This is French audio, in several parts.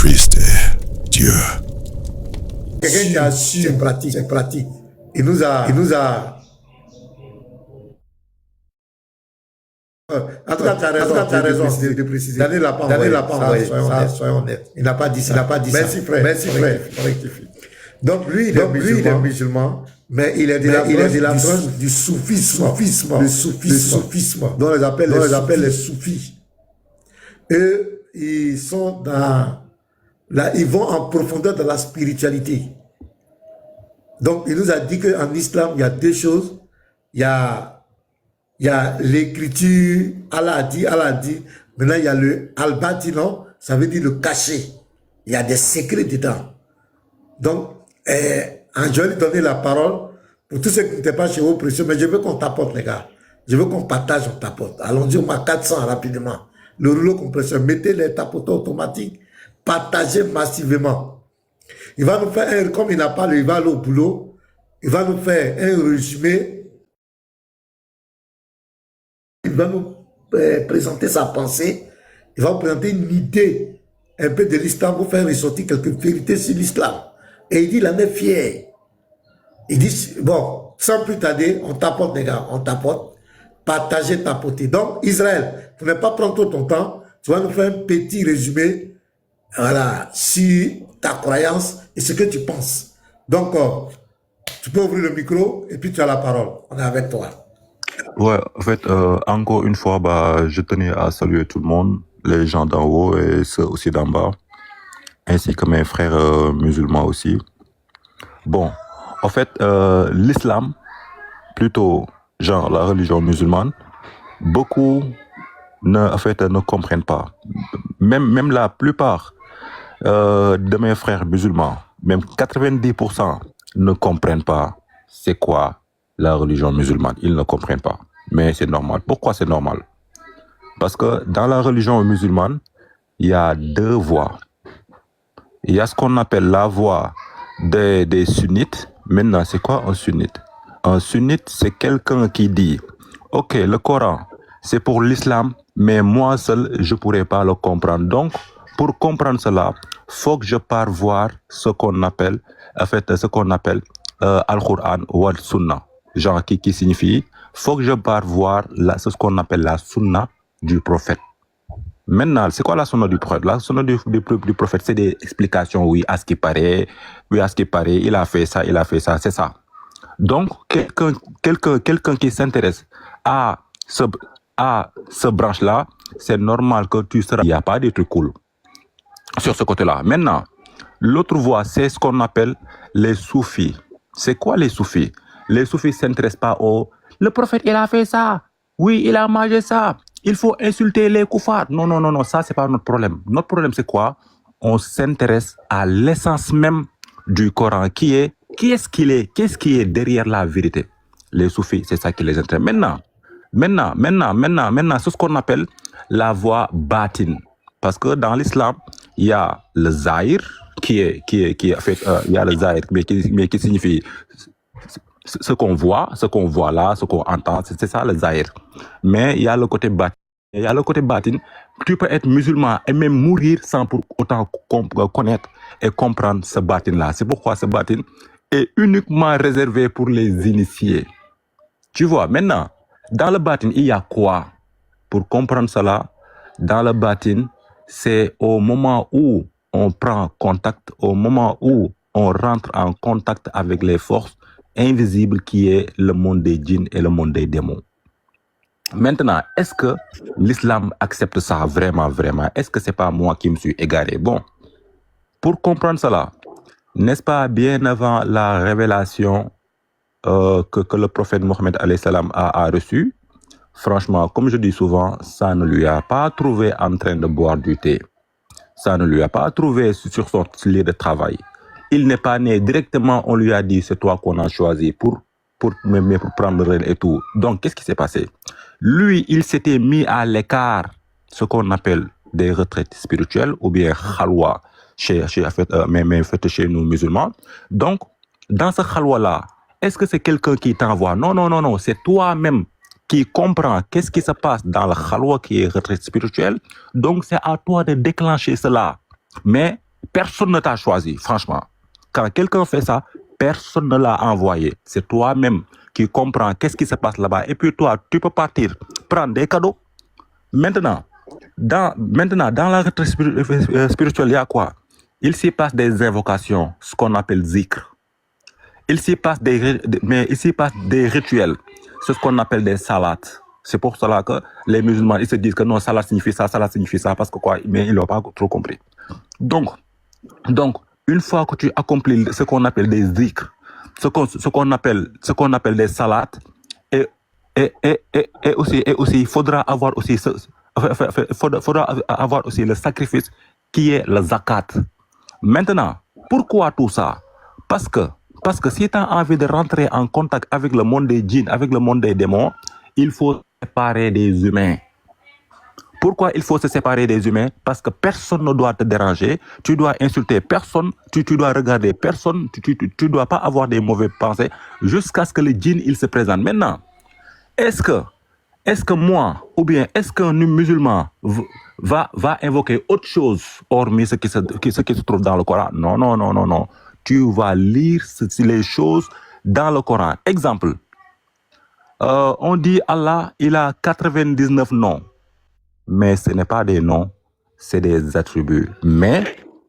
Christ, Dieu. Quelqu'un qui a su, c'est pratique. Il nous a en tout cas, tu as raison de préciser. Daniel l'a pas envoyé, soyons honnêtes. Il n'a pas dit ça. Merci frère, rectifie. Donc lui, il est musulman, mais il est de la branche du soufisme, le soufisme, dont on appelle les soufis. Eux, ils sont ils vont en profondeur dans la spiritualité. Donc il nous a dit qu'en islam, il y a deux choses. Il y a l'écriture, Allah a dit. Maintenant, il y a le al-batino, ça veut dire le caché. Il y a des secrets dedans. Donc, je vais lui donner la parole pour tous ceux qui n'étaient pas chez vous précieux, mais je veux qu'on tapote, les gars. Je veux qu'on partage, on tapote. Allons-y, on m'a 400 rapidement. Le rouleau compresseur, mettez les tapoteurs automatiques, partagez massivement. Il va nous faire comme il n'a pas il va aller au boulot, il va nous faire un résumé. Il va nous présenter sa pensée, il va nous présenter une idée un peu de l'islam pour faire ressortir quelques vérités sur l'islam. Et il dit, il en est fier. Il dit, bon, sans plus tarder, on tapote les gars, on tapote, partagez, tapoter. Donc, Israël, tu ne vas pas prendre tout ton temps, tu vas nous faire un petit résumé, voilà, sur ta croyance et ce que tu penses. Donc, tu peux ouvrir le micro et puis tu as la parole. On est avec toi. Ouais, en fait, encore une fois, je tenais à saluer tout le monde, les gens d'en haut et ceux aussi d'en bas, ainsi que mes frères musulmans aussi. Bon, en fait, l'islam, plutôt genre la religion musulmane, beaucoup ne comprennent pas. Même la plupart de mes frères musulmans, même 90% ne comprennent pas c'est quoi la religion musulmane. Ils ne comprennent pas. Mais c'est normal. Pourquoi c'est normal? Parce que dans la religion musulmane, il y a deux voies. Il y a ce qu'on appelle la voie des sunnites. Maintenant, c'est quoi un sunnite? Un sunnite, c'est quelqu'un qui dit, ok, le Coran, c'est pour l'islam, mais moi seul, je ne pourrais pas le comprendre. Donc, pour comprendre cela, faut que je parte voir ce qu'on appelle, Al-Quran ou Al-Sunnah. Genre qui signifie, faut que je parte voir ce qu'on appelle la sunna du prophète. Maintenant, c'est quoi la sunna du prophète? La sunna du prophète, c'est des explications, oui, à ce qui paraît, il a fait ça, c'est ça. Donc, quelqu'un qui s'intéresse à ce branche-là, c'est normal que tu seras... Il n'y a pas de trucs cool sur ce côté-là. Maintenant, l'autre voie, c'est ce qu'on appelle les soufis. C'est quoi les soufis? Les soufis ne s'intéressent pas au... Le prophète, il a fait ça. Oui, il a mangé ça. Il faut insulter les koufars. Non, ça, c'est pas notre problème. Notre problème, c'est quoi? On s'intéresse à l'essence même du Coran, qui est-ce qu'il est? Qu'est-ce qui est derrière la vérité? Les soufis, c'est ça qui les intéresse. Maintenant, c'est ce qu'on appelle la voie batine. Parce que dans l'islam, il y a le zahir, il y a le zahir, mais qui signifie ce qu'on voit là, ce qu'on entend, c'est ça le zahir. Mais il y a le côté batin. Tu peux être musulman et même mourir sans pour autant connaître et comprendre ce batin-là. C'est pourquoi ce batin est uniquement réservé pour les initiés. Tu vois, maintenant, dans le batin, il y a quoi? Pour comprendre cela, dans le batin, c'est au moment où on prend contact, au moment où on rentre en contact avec les forces invisibles qui est le monde des djinns et le monde des démons. Maintenant, est-ce que l'islam accepte ça vraiment? Est-ce que c'est pas moi qui me suis égaré? Bon, pour comprendre cela, n'est-ce pas bien avant la révélation que le prophète Mohammed a reçue? Franchement, comme je dis souvent, ça ne lui a pas trouvé en train de boire du thé. Ça ne lui a pas trouvé sur son lieu de travail. Il n'est pas né directement, on lui a dit, c'est toi qu'on a choisi pour prendre le relais et tout. Donc, qu'est-ce qui s'est passé? Lui, il s'était mis à l'écart, ce qu'on appelle des retraites spirituelles ou bien khalwa, chez nous musulmans. Donc, dans ce khalwa-là, est-ce que c'est quelqu'un qui t'envoie? Non, c'est toi-même qui comprends qu'est-ce qui se passe dans le khalwa qui est retraite spirituelle. Donc, c'est à toi de déclencher cela. Mais Personne ne t'a choisi, franchement. Quand quelqu'un fait ça, personne ne l'a envoyé. C'est toi-même qui comprends qu'est-ce qui se passe là-bas. Et puis toi, tu peux partir, prendre des cadeaux. Maintenant, dans la retraite spirituelle, il y a quoi? Il s'y passe des invocations, ce qu'on appelle zikr. Il s'y passe des rituels, c'est ce qu'on appelle des salats. C'est pour cela que les musulmans, ils se disent que non, salat signifie ça, parce que quoi, mais ils n'ont pas trop compris. Donc, une fois que tu accomplis ce qu'on appelle des zikr, ce qu'on appelle des salats, et aussi, il faudra avoir aussi le sacrifice qui est le zakat. Maintenant, pourquoi tout ça? Parce que si tu as envie de rentrer en contact avec le monde des djinns, avec le monde des démons, il faut séparer des humains. Pourquoi il faut se séparer des humains? Parce que personne ne doit te déranger, tu dois insulter personne, tu dois regarder personne, tu dois pas avoir des mauvaises pensées jusqu'à ce que le djinn il se présente. Maintenant, est-ce que moi, ou bien est-ce qu'un musulman va invoquer autre chose hormis ce qui se trouve dans le Coran? Non. Tu vas lire les choses dans le Coran. Exemple, on dit Allah, il a 99 noms. Mais ce n'est pas des noms, c'est des attributs. Mais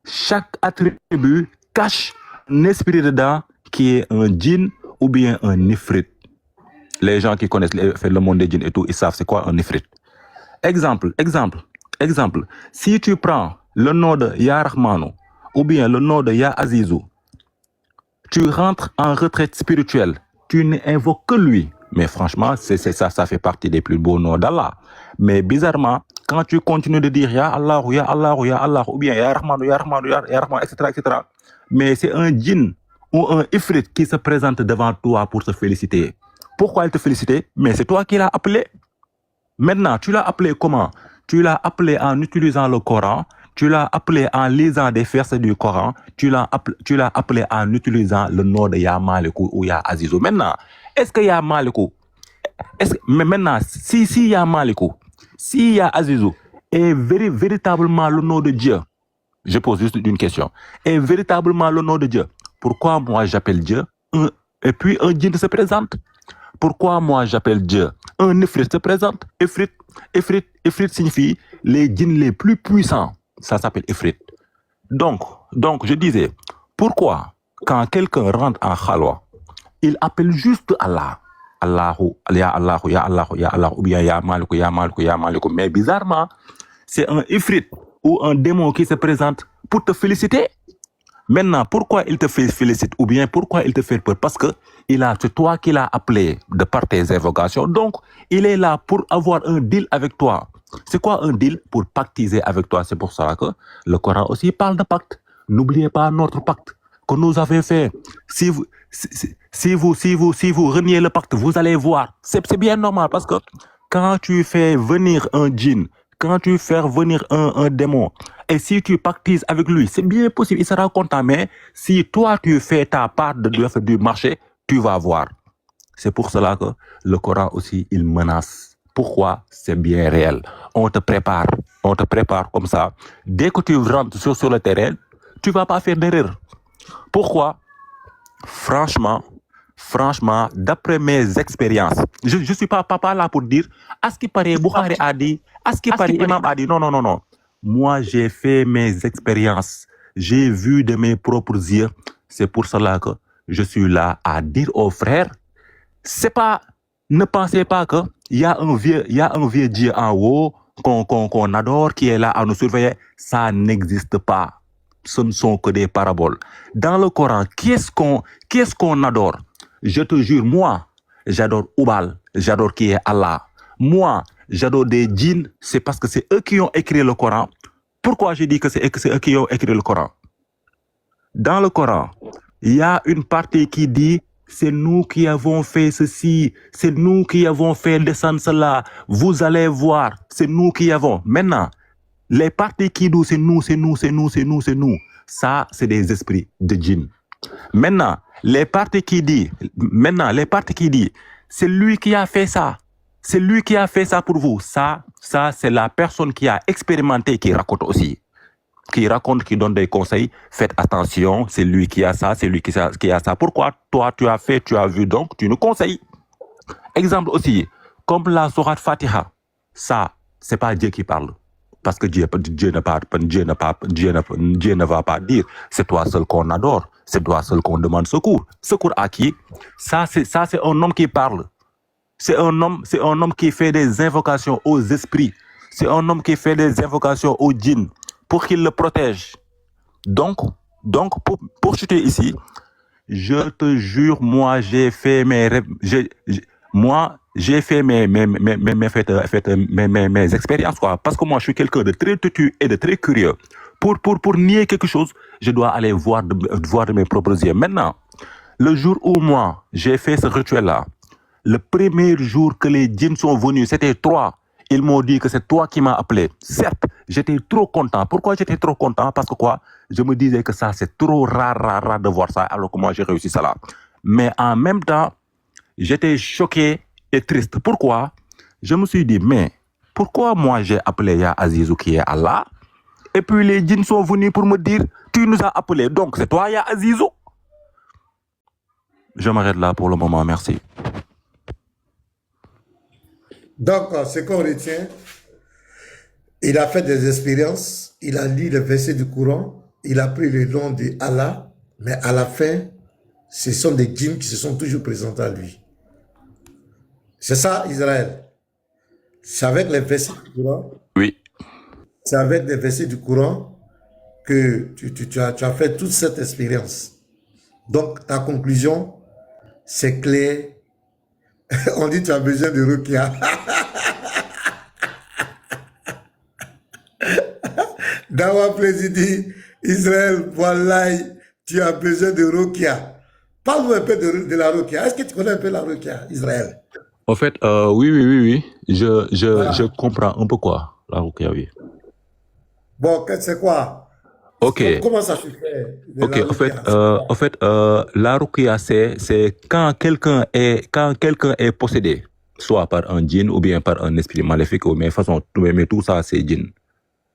chaque attribut cache un esprit dedans qui est un djinn ou bien un ifrit. Les gens qui connaissent le monde des djinns et tout, ils savent c'est quoi un ifrit. Exemple. Si tu prends le nom de Ya Rahmanu ou bien le nom de Ya Azizou, tu rentres en retraite spirituelle, tu n'invoques que lui. Mais franchement, ça fait partie des plus beaux noms d'Allah. Mais bizarrement, quand tu continues de dire Ya Allah, Ya Allah, Ya Allah, ou bien Ya Rahmanu, Ya Rahmanu, Ya Rahmanu, etc., mais c'est un djinn ou un ifrit qui se présente devant toi pour te féliciter. Pourquoi il te félicite? Mais c'est toi qui l'as appelé. Maintenant, tu l'as appelé comment? Tu l'as appelé en utilisant le Coran, tu l'as appelé en lisant des versets du Coran, tu l'as appelé en utilisant le nom de Ya Malikou ou Ya Azizou. Maintenant, est-ce que Ya Malikou, mais maintenant, si Ya Malikou, si Ya Azizou est véritablement le nom de Dieu, je pose juste une question, est véritablement le nom de Dieu, pourquoi moi j'appelle Dieu et puis un djinn se présente? Pourquoi moi j'appelle Dieu? Un ifrit se présente. Ifrit signifie les djinns les plus puissants. Ça s'appelle ifrit. Donc, je disais, pourquoi quand quelqu'un rentre en khalwa, il appelle juste Allah. Allahu, Ya Allahu, Ya Allahu, Ya Allah, ou bien Ya Malikou, Ya Malikou, Ya Malikou. Mais bizarrement, c'est un ifrit ou un démon qui se présente pour te féliciter. Maintenant, pourquoi il te félicite ou bien pourquoi il te fait peur? Parce que c'est toi qui l'as appelé de par tes invocations. Donc, il est là pour avoir un deal avec toi. C'est quoi un deal? Pour pactiser avec toi. C'est pour ça que le Coran aussi parle de pacte. N'oubliez pas notre pacte que nous avons fait. Si vous reniez le pacte, vous allez voir. C'est bien normal parce que quand tu fais venir un djinn, quand tu fais venir un démon, et si tu pactises avec lui, c'est bien possible, il sera content. Mais si toi, tu fais ta part du marché, tu vas voir. C'est pour cela que le Coran aussi, il menace. Pourquoi? C'est bien réel. On te prépare comme ça. Dès que tu rentres sur le terrain, tu ne vas pas faire d'erreur. Pourquoi? Franchement, d'après mes expériences, je ne suis pas là pour dire à ce qui paraît Bukhari a dit, à ce qui paraît Imam a dit. Non. Moi, j'ai fait mes expériences. J'ai vu de mes propres yeux. C'est pour cela que je suis là à dire aux frères, ne pensez pas qu'il y a un vieux Dieu en haut qu'on adore, qui est là à nous surveiller. Ça n'existe pas. Ce ne sont que des paraboles. Dans le Coran, qu'est-ce qu'on adore? Je te jure, moi, j'adore Oubal, j'adore qui est Allah. Moi, j'adore des djinns, c'est parce que c'est eux qui ont écrit le Coran. Pourquoi je dis que c'est eux qui ont écrit le Coran? Dans le Coran, il y a une partie qui dit c'est nous qui avons fait ceci, c'est nous qui avons fait descendre cela, vous allez voir, c'est nous qui avons. Maintenant, les parties qui disent c'est nous, ça c'est des esprits de djinn. Maintenant, les parties qui disent, c'est lui qui a fait ça. C'est lui qui a fait ça pour vous. Ça c'est la personne qui a expérimenté qui raconte aussi. qui donne des conseils, faites attention, c'est lui qui a ça, c'est lui qui a ça. Pourquoi toi, tu as vu, donc tu nous conseilles. Exemple aussi, comme la sourate Fatiha, ça, c'est pas Dieu qui parle. Parce que Dieu ne va pas dire, c'est toi seul qu'on adore, c'est toi seul qu'on demande secours. Secours à qui? Ça, c'est un homme qui parle. C'est un homme qui fait des invocations aux esprits. C'est un homme qui fait des invocations aux djinns pour qu'il le protège. Donc pour chuter ici, je te jure, moi, j'ai fait mes expériences, quoi. Parce que moi, je suis quelqu'un de très têtu et de très curieux. Pour nier quelque chose, je dois aller voir de mes propres yeux. Maintenant, le jour où moi, j'ai fait ce rituel-là, le premier jour que les djinns sont venus, c'était 3. Ils m'ont dit que c'est toi qui m'as appelé. Certes, j'étais trop content. Pourquoi j'étais trop content? Parce que quoi? Je me disais que ça, c'est trop rare de voir ça, alors que moi, j'ai réussi ça là. Mais en même temps, j'étais choqué et triste. Pourquoi? Je me suis dit, mais pourquoi moi, j'ai appelé Ya Azizou qui est Allah? Et puis les djinns sont venus pour me dire, tu nous as appelé, donc c'est toi Ya Azizou? Je m'arrête là pour le moment, merci. Donc, ce qu'on retient, il a fait des expériences, il a lu le verset du Coran, il a pris le nom de Allah, mais à la fin, ce sont des djinns qui se sont toujours présentés à lui. C'est ça, Israël. C'est avec les versets du Coran. Oui. C'est avec les versets du Coran que tu as fait toute cette expérience. Donc, ta conclusion, c'est clair. On dit que tu as besoin de Rukia. Dawa Président, Israël, voilà, tu as besoin de Rukia. Parle-nous un peu de la Rukia. Est-ce que tu connais un peu la Rukia, Israël? En fait, oui. Je comprends un peu quoi, la Rukia, oui. Bon, c'est quoi? Ok. Comment ça se fait? Ok, en fait, la Rukia, c'est quand quelqu'un est possédé, soit par un djinn ou bien par un esprit maléfique, mais tout ça, c'est djinn.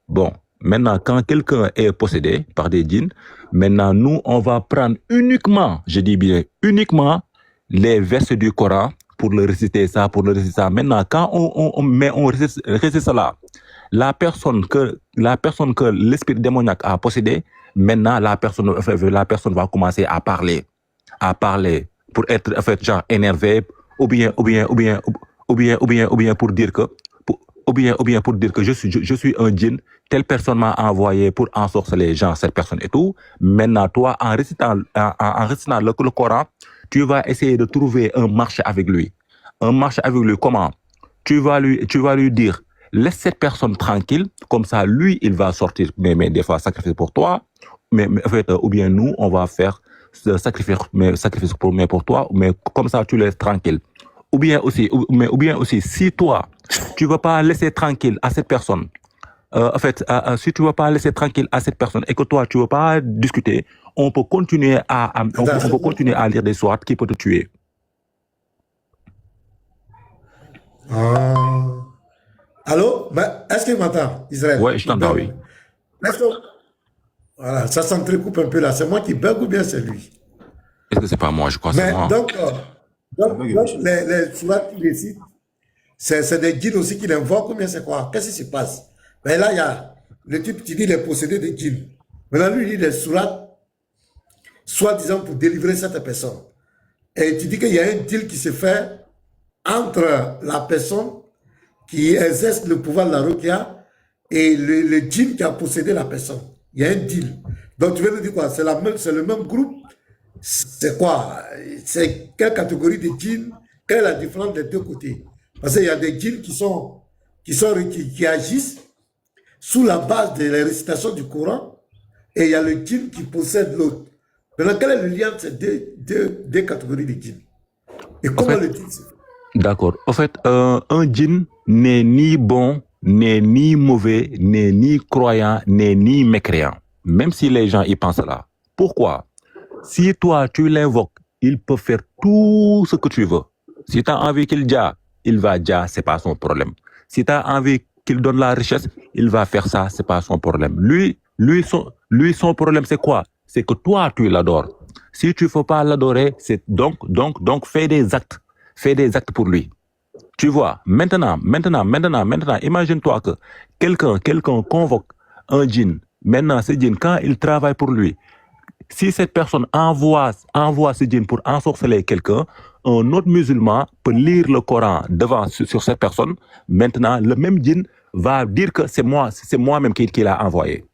Bon, maintenant, quand quelqu'un est possédé par des djinns, maintenant, nous, on va prendre uniquement, je dis bien uniquement, les versets du Coran pour le réciter ça. Maintenant, quand on récite cela, la personne que l'esprit démoniaque a possédé, maintenant, la personne va commencer à parler pour être, en fait, genre, énervé, ou bien pour dire que, pour dire que je suis un djinn, telle personne m'a envoyé pour ensorceler les gens, cette personne et tout. Maintenant, toi, en récitant le Coran, tu vas essayer de trouver un marché avec lui. Un marché avec lui, comment? Tu vas lui dire, laisse cette personne tranquille, comme ça, lui, il va sortir, mais des fois, sacrifier pour toi, mais en fait, ou bien nous, on va faire sacrifice pour toi, mais comme ça, tu laisses tranquille. Ou bien aussi, si toi, tu ne vas pas laisser tranquille à cette personne, si tu ne vas pas laisser tranquille à cette personne et que toi, tu ne veux pas discuter, on peut continuer à lire des sourates qui peuvent te tuer. Allô? Est-ce qu'il m'entend, Israël? Oui, je t'entends, oui. Voilà, ça s'entrecoupe un peu là. C'est moi qui bug ou bien c'est lui? Est-ce que c'est pas moi? Je crois que c'est moi. Donc les sourates qu'il récite, c'est des djinns aussi qui l'invoquent ou bien c'est quoi? Qu'est-ce qui se passe? Mais là, il y a le type qui dit qu'il est possédé de djinns. Maintenant, lui, il dit des sourates, soi-disant pour délivrer cette personne. Et tu dis qu'il y a un deal qui se fait entre la personne qui exerce le pouvoir de la Rukia et le djinn qui a possédé la personne. Il y a un deal. Donc, tu veux nous dire quoi? C'est le même groupe? C'est quoi? C'est quelle catégorie de djinns? Quelle est la différence des deux côtés? Parce qu'il y a des djinns qui agissent sous la base de la récitation du Coran et il y a le djinn qui possède l'autre. Maintenant, quel est le lien entre ces deux catégories de djinns? Et comment le djinn se fait? D'accord. En fait, un djinn n'est ni bon, n'est ni mauvais, n'est ni croyant, n'est ni mécréant. Même si les gens y pensent là. Pourquoi? Si toi, tu l'invoques, il peut faire tout ce que tu veux. Si tu as envie qu'il dja, il va dja, c'est pas son problème. Si tu as envie qu'il donne la richesse, il va faire ça, c'est pas son problème. Lui, Lui, son problème, c'est quoi? C'est que toi, tu l'adores. Si tu ne veux pas l'adorer, c'est donc, fais des actes. Fais des actes pour lui. Tu vois, maintenant, imagine-toi que quelqu'un convoque un djinn. Maintenant, ce djinn, quand il travaille pour lui, si cette personne envoie ce djinn pour ensorceler quelqu'un, un autre musulman peut lire le Coran sur cette personne. Maintenant, le même djinn va dire que c'est moi-même qui l'a envoyé.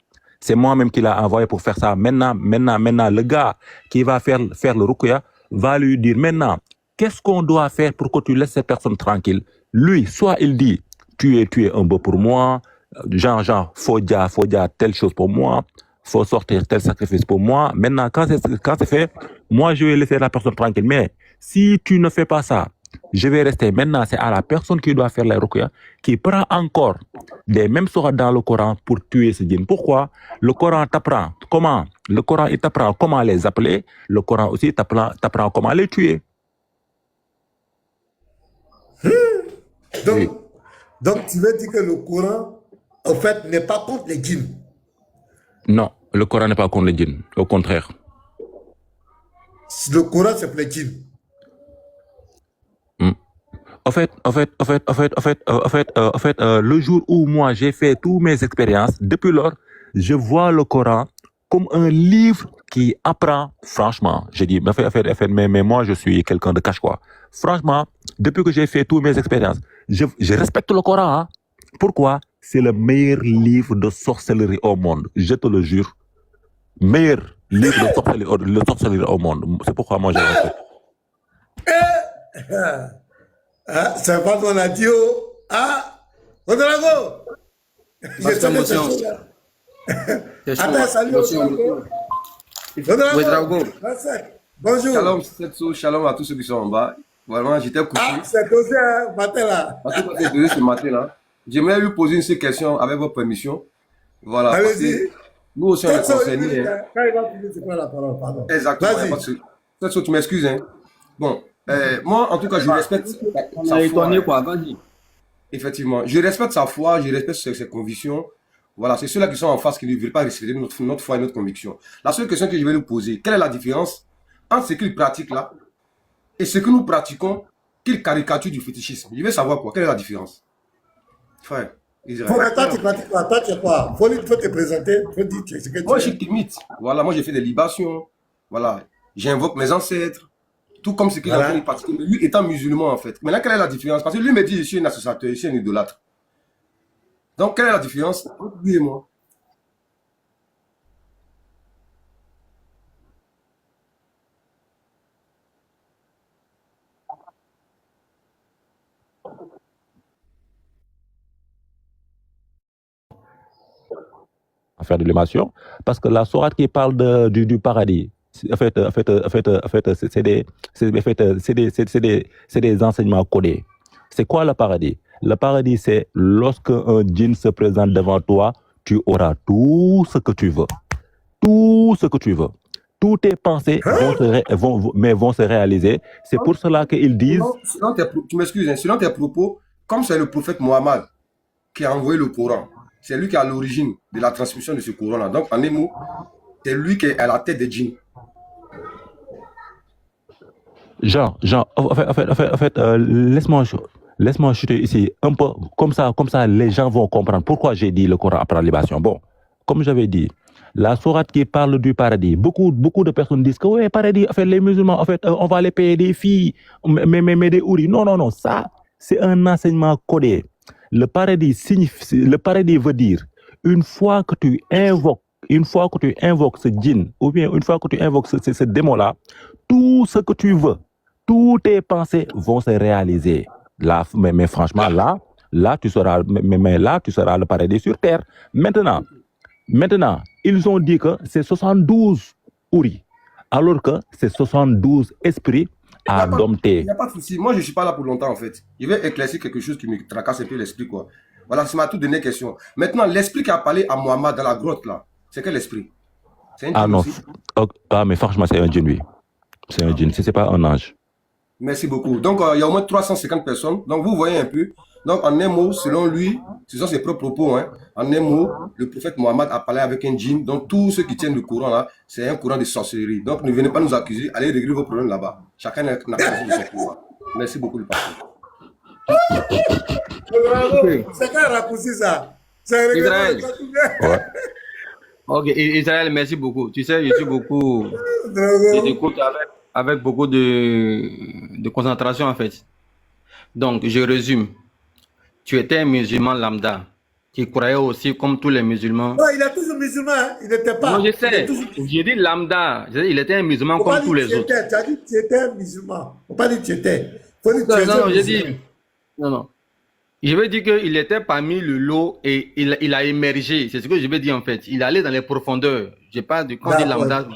C'est moi-même qui l'a envoyé pour faire ça. Maintenant, le gars qui va faire le ruqya va lui dire maintenant, qu'est-ce qu'on doit faire pour que tu laisses cette personne tranquille? Lui, soit il dit, tu es un beau pour moi, genre, faut dire telle chose pour moi, faut sortir tel sacrifice pour moi. Maintenant, quand c'est fait, moi, je vais laisser la personne tranquille. Mais si tu ne fais pas ça, je vais rester. Maintenant, c'est à la personne qui doit faire la ruqya, qui prend encore des mêmes sourates dans le Coran pour tuer ce djinn. Pourquoi? Le Coran t'apprend comment? Le Coran, il t'apprend comment les appeler. Le Coran aussi t'apprend comment les tuer. Donc, tu veux dire que le Coran, en fait, n'est pas contre les djinns? Non, le Coran n'est pas contre les djinns. Au contraire. Le Coran, c'est pour les djinns. En fait, le jour où moi j'ai fait toutes mes expériences, depuis lors, je vois le Coran comme un livre qui apprend, franchement. Je dis, mais moi je suis quelqu'un de cash quoi. Franchement, depuis que j'ai fait toutes mes expériences, je respecte le Coran. Hein. Pourquoi? C'est le meilleur livre de sorcellerie au monde. Je te le jure. Meilleur livre de sorcellerie au monde. C'est pourquoi moi je respecte. Ah, c'est pas ton adieu. Ah, Odrago. Attends, salut. Odrago. Bonjour. Shalom, shalom à tous ceux qui sont en bas. Vraiment, j'étais couché. Ah, c'est posé un matin là. C'est posé ce matin là. J'aimerais lui poser une seule question avec votre permission. Voilà. Allez-y. Nous aussi, on est concernés. Quand il va finir, c'est quoi la parole? Pardon. Exactement. Tu m'excuses. Hein. Bon. Moi, en tout cas, je respecte sa foi. Effectivement, je respecte sa foi, je respecte ses convictions. Voilà, c'est ceux-là qui sont en face qui ne veulent pas respecter notre foi et notre conviction. La seule question que je vais lui poser, quelle est la différence entre ce qu'il pratique là et ce que nous pratiquons, qu'il caricature du fétichisme? Je veux savoir quoi, quelle est la différence? Frère, Israël. Toi, tu pratiques quoi? Toi, tu es quoi? Faut te présenter, faut dire ce que tu es. Moi, je suis timide. Voilà, moi, j'ai fait des libations. Voilà, j'invoque mes ancêtres. Tout comme ce qu'il a fait pratiquer, mais lui étant musulman en fait. Maintenant, quelle est la différence? Parce que lui me dit, je suis un associateur, je suis un idolâtre. Donc, quelle est la différence entre lui et moi? À faire de l'émation, parce que la sourate qui parle du paradis, en fait, c'est des enseignements codés. C'est quoi le paradis? Le paradis, c'est lorsque un djinn se présente devant toi, tu auras tout ce que tu veux. Tout ce que tu veux. Toutes tes pensées vont se réaliser. C'est pour cela qu'ils disent... Tu m'excuses, hein, selon tes propos, comme c'est le prophète Mohammed qui a envoyé le Coran, c'est lui qui est à l'origine de la transmission de ce Coran-là. Donc, en un mot, c'est lui qui est à la tête des djinns. Jean, en fait, laisse-moi chuter ici un peu, comme ça, les gens vont comprendre pourquoi j'ai dit le Coran après la libation. Bon, comme j'avais dit, la sourate qui parle du paradis, beaucoup de personnes disent que ouais, paradis, en fait, les musulmans, en fait, on va les payer des filles, mais des houris. Non, ça, c'est un enseignement codé. Le paradis veut dire, une fois que tu invoques ce djinn, ou bien une fois que tu invoques ce démon-là, tout ce que tu veux, toutes tes pensées vont se réaliser. Là, mais franchement, là, tu seras le paradis sur terre. Maintenant, ils ont dit que c'est 72 houris, alors que c'est 72 esprits à dompter. Il n'y a pas de souci. Moi, je ne suis pas là pour longtemps, en fait. Je vais éclaircir quelque chose qui me tracasse un peu l'esprit, quoi. Voilà, c'est ma toute dernière question. Maintenant, l'esprit qui a parlé à Mohammed dans la grotte, là, c'est quel esprit? C'est un djinn aussi? Mais franchement, c'est un djinn, oui. C'est un djinn, ce n'est pas un ange. Merci beaucoup. Donc, il y a au moins 350 personnes. Donc, vous voyez un peu. Donc, en un mot, selon lui, Ce sont ses propres propos. Hein. En un mot, le prophète Mohammed a parlé avec un djinn. Donc, tous ceux qui tiennent le courant là, c'est un courant de sorcellerie. Donc, ne venez pas nous accuser. Allez régler vos problèmes là-bas. Chacun n'a pas de son pouvoir. Merci beaucoup, le pasteur. C'est quand un raccourci ça. C'est Israël. Ouais. Ok, Israël, merci beaucoup. Tu sais, je suis beaucoup. Je t'écoute avec beaucoup de concentration en fait. Donc, je résume. Tu étais un musulman lambda qui croyait aussi comme tous les musulmans. Non, il est toujours musulman, hein. Il n'était pas. Non, je sais. J'ai dit lambda. Il était un musulman comme tous les autres. Tu as dit que tu étais un musulman. Faut pas dire que tu étais. Faut dire que tu étais Non, un j'ai musulman. dit. Non. Je veux dire qu'il était parmi le lot et il a émergé. C'est ce que je veux dire en fait. Il allait dans les profondeurs. Je parle de quand on dit lambda.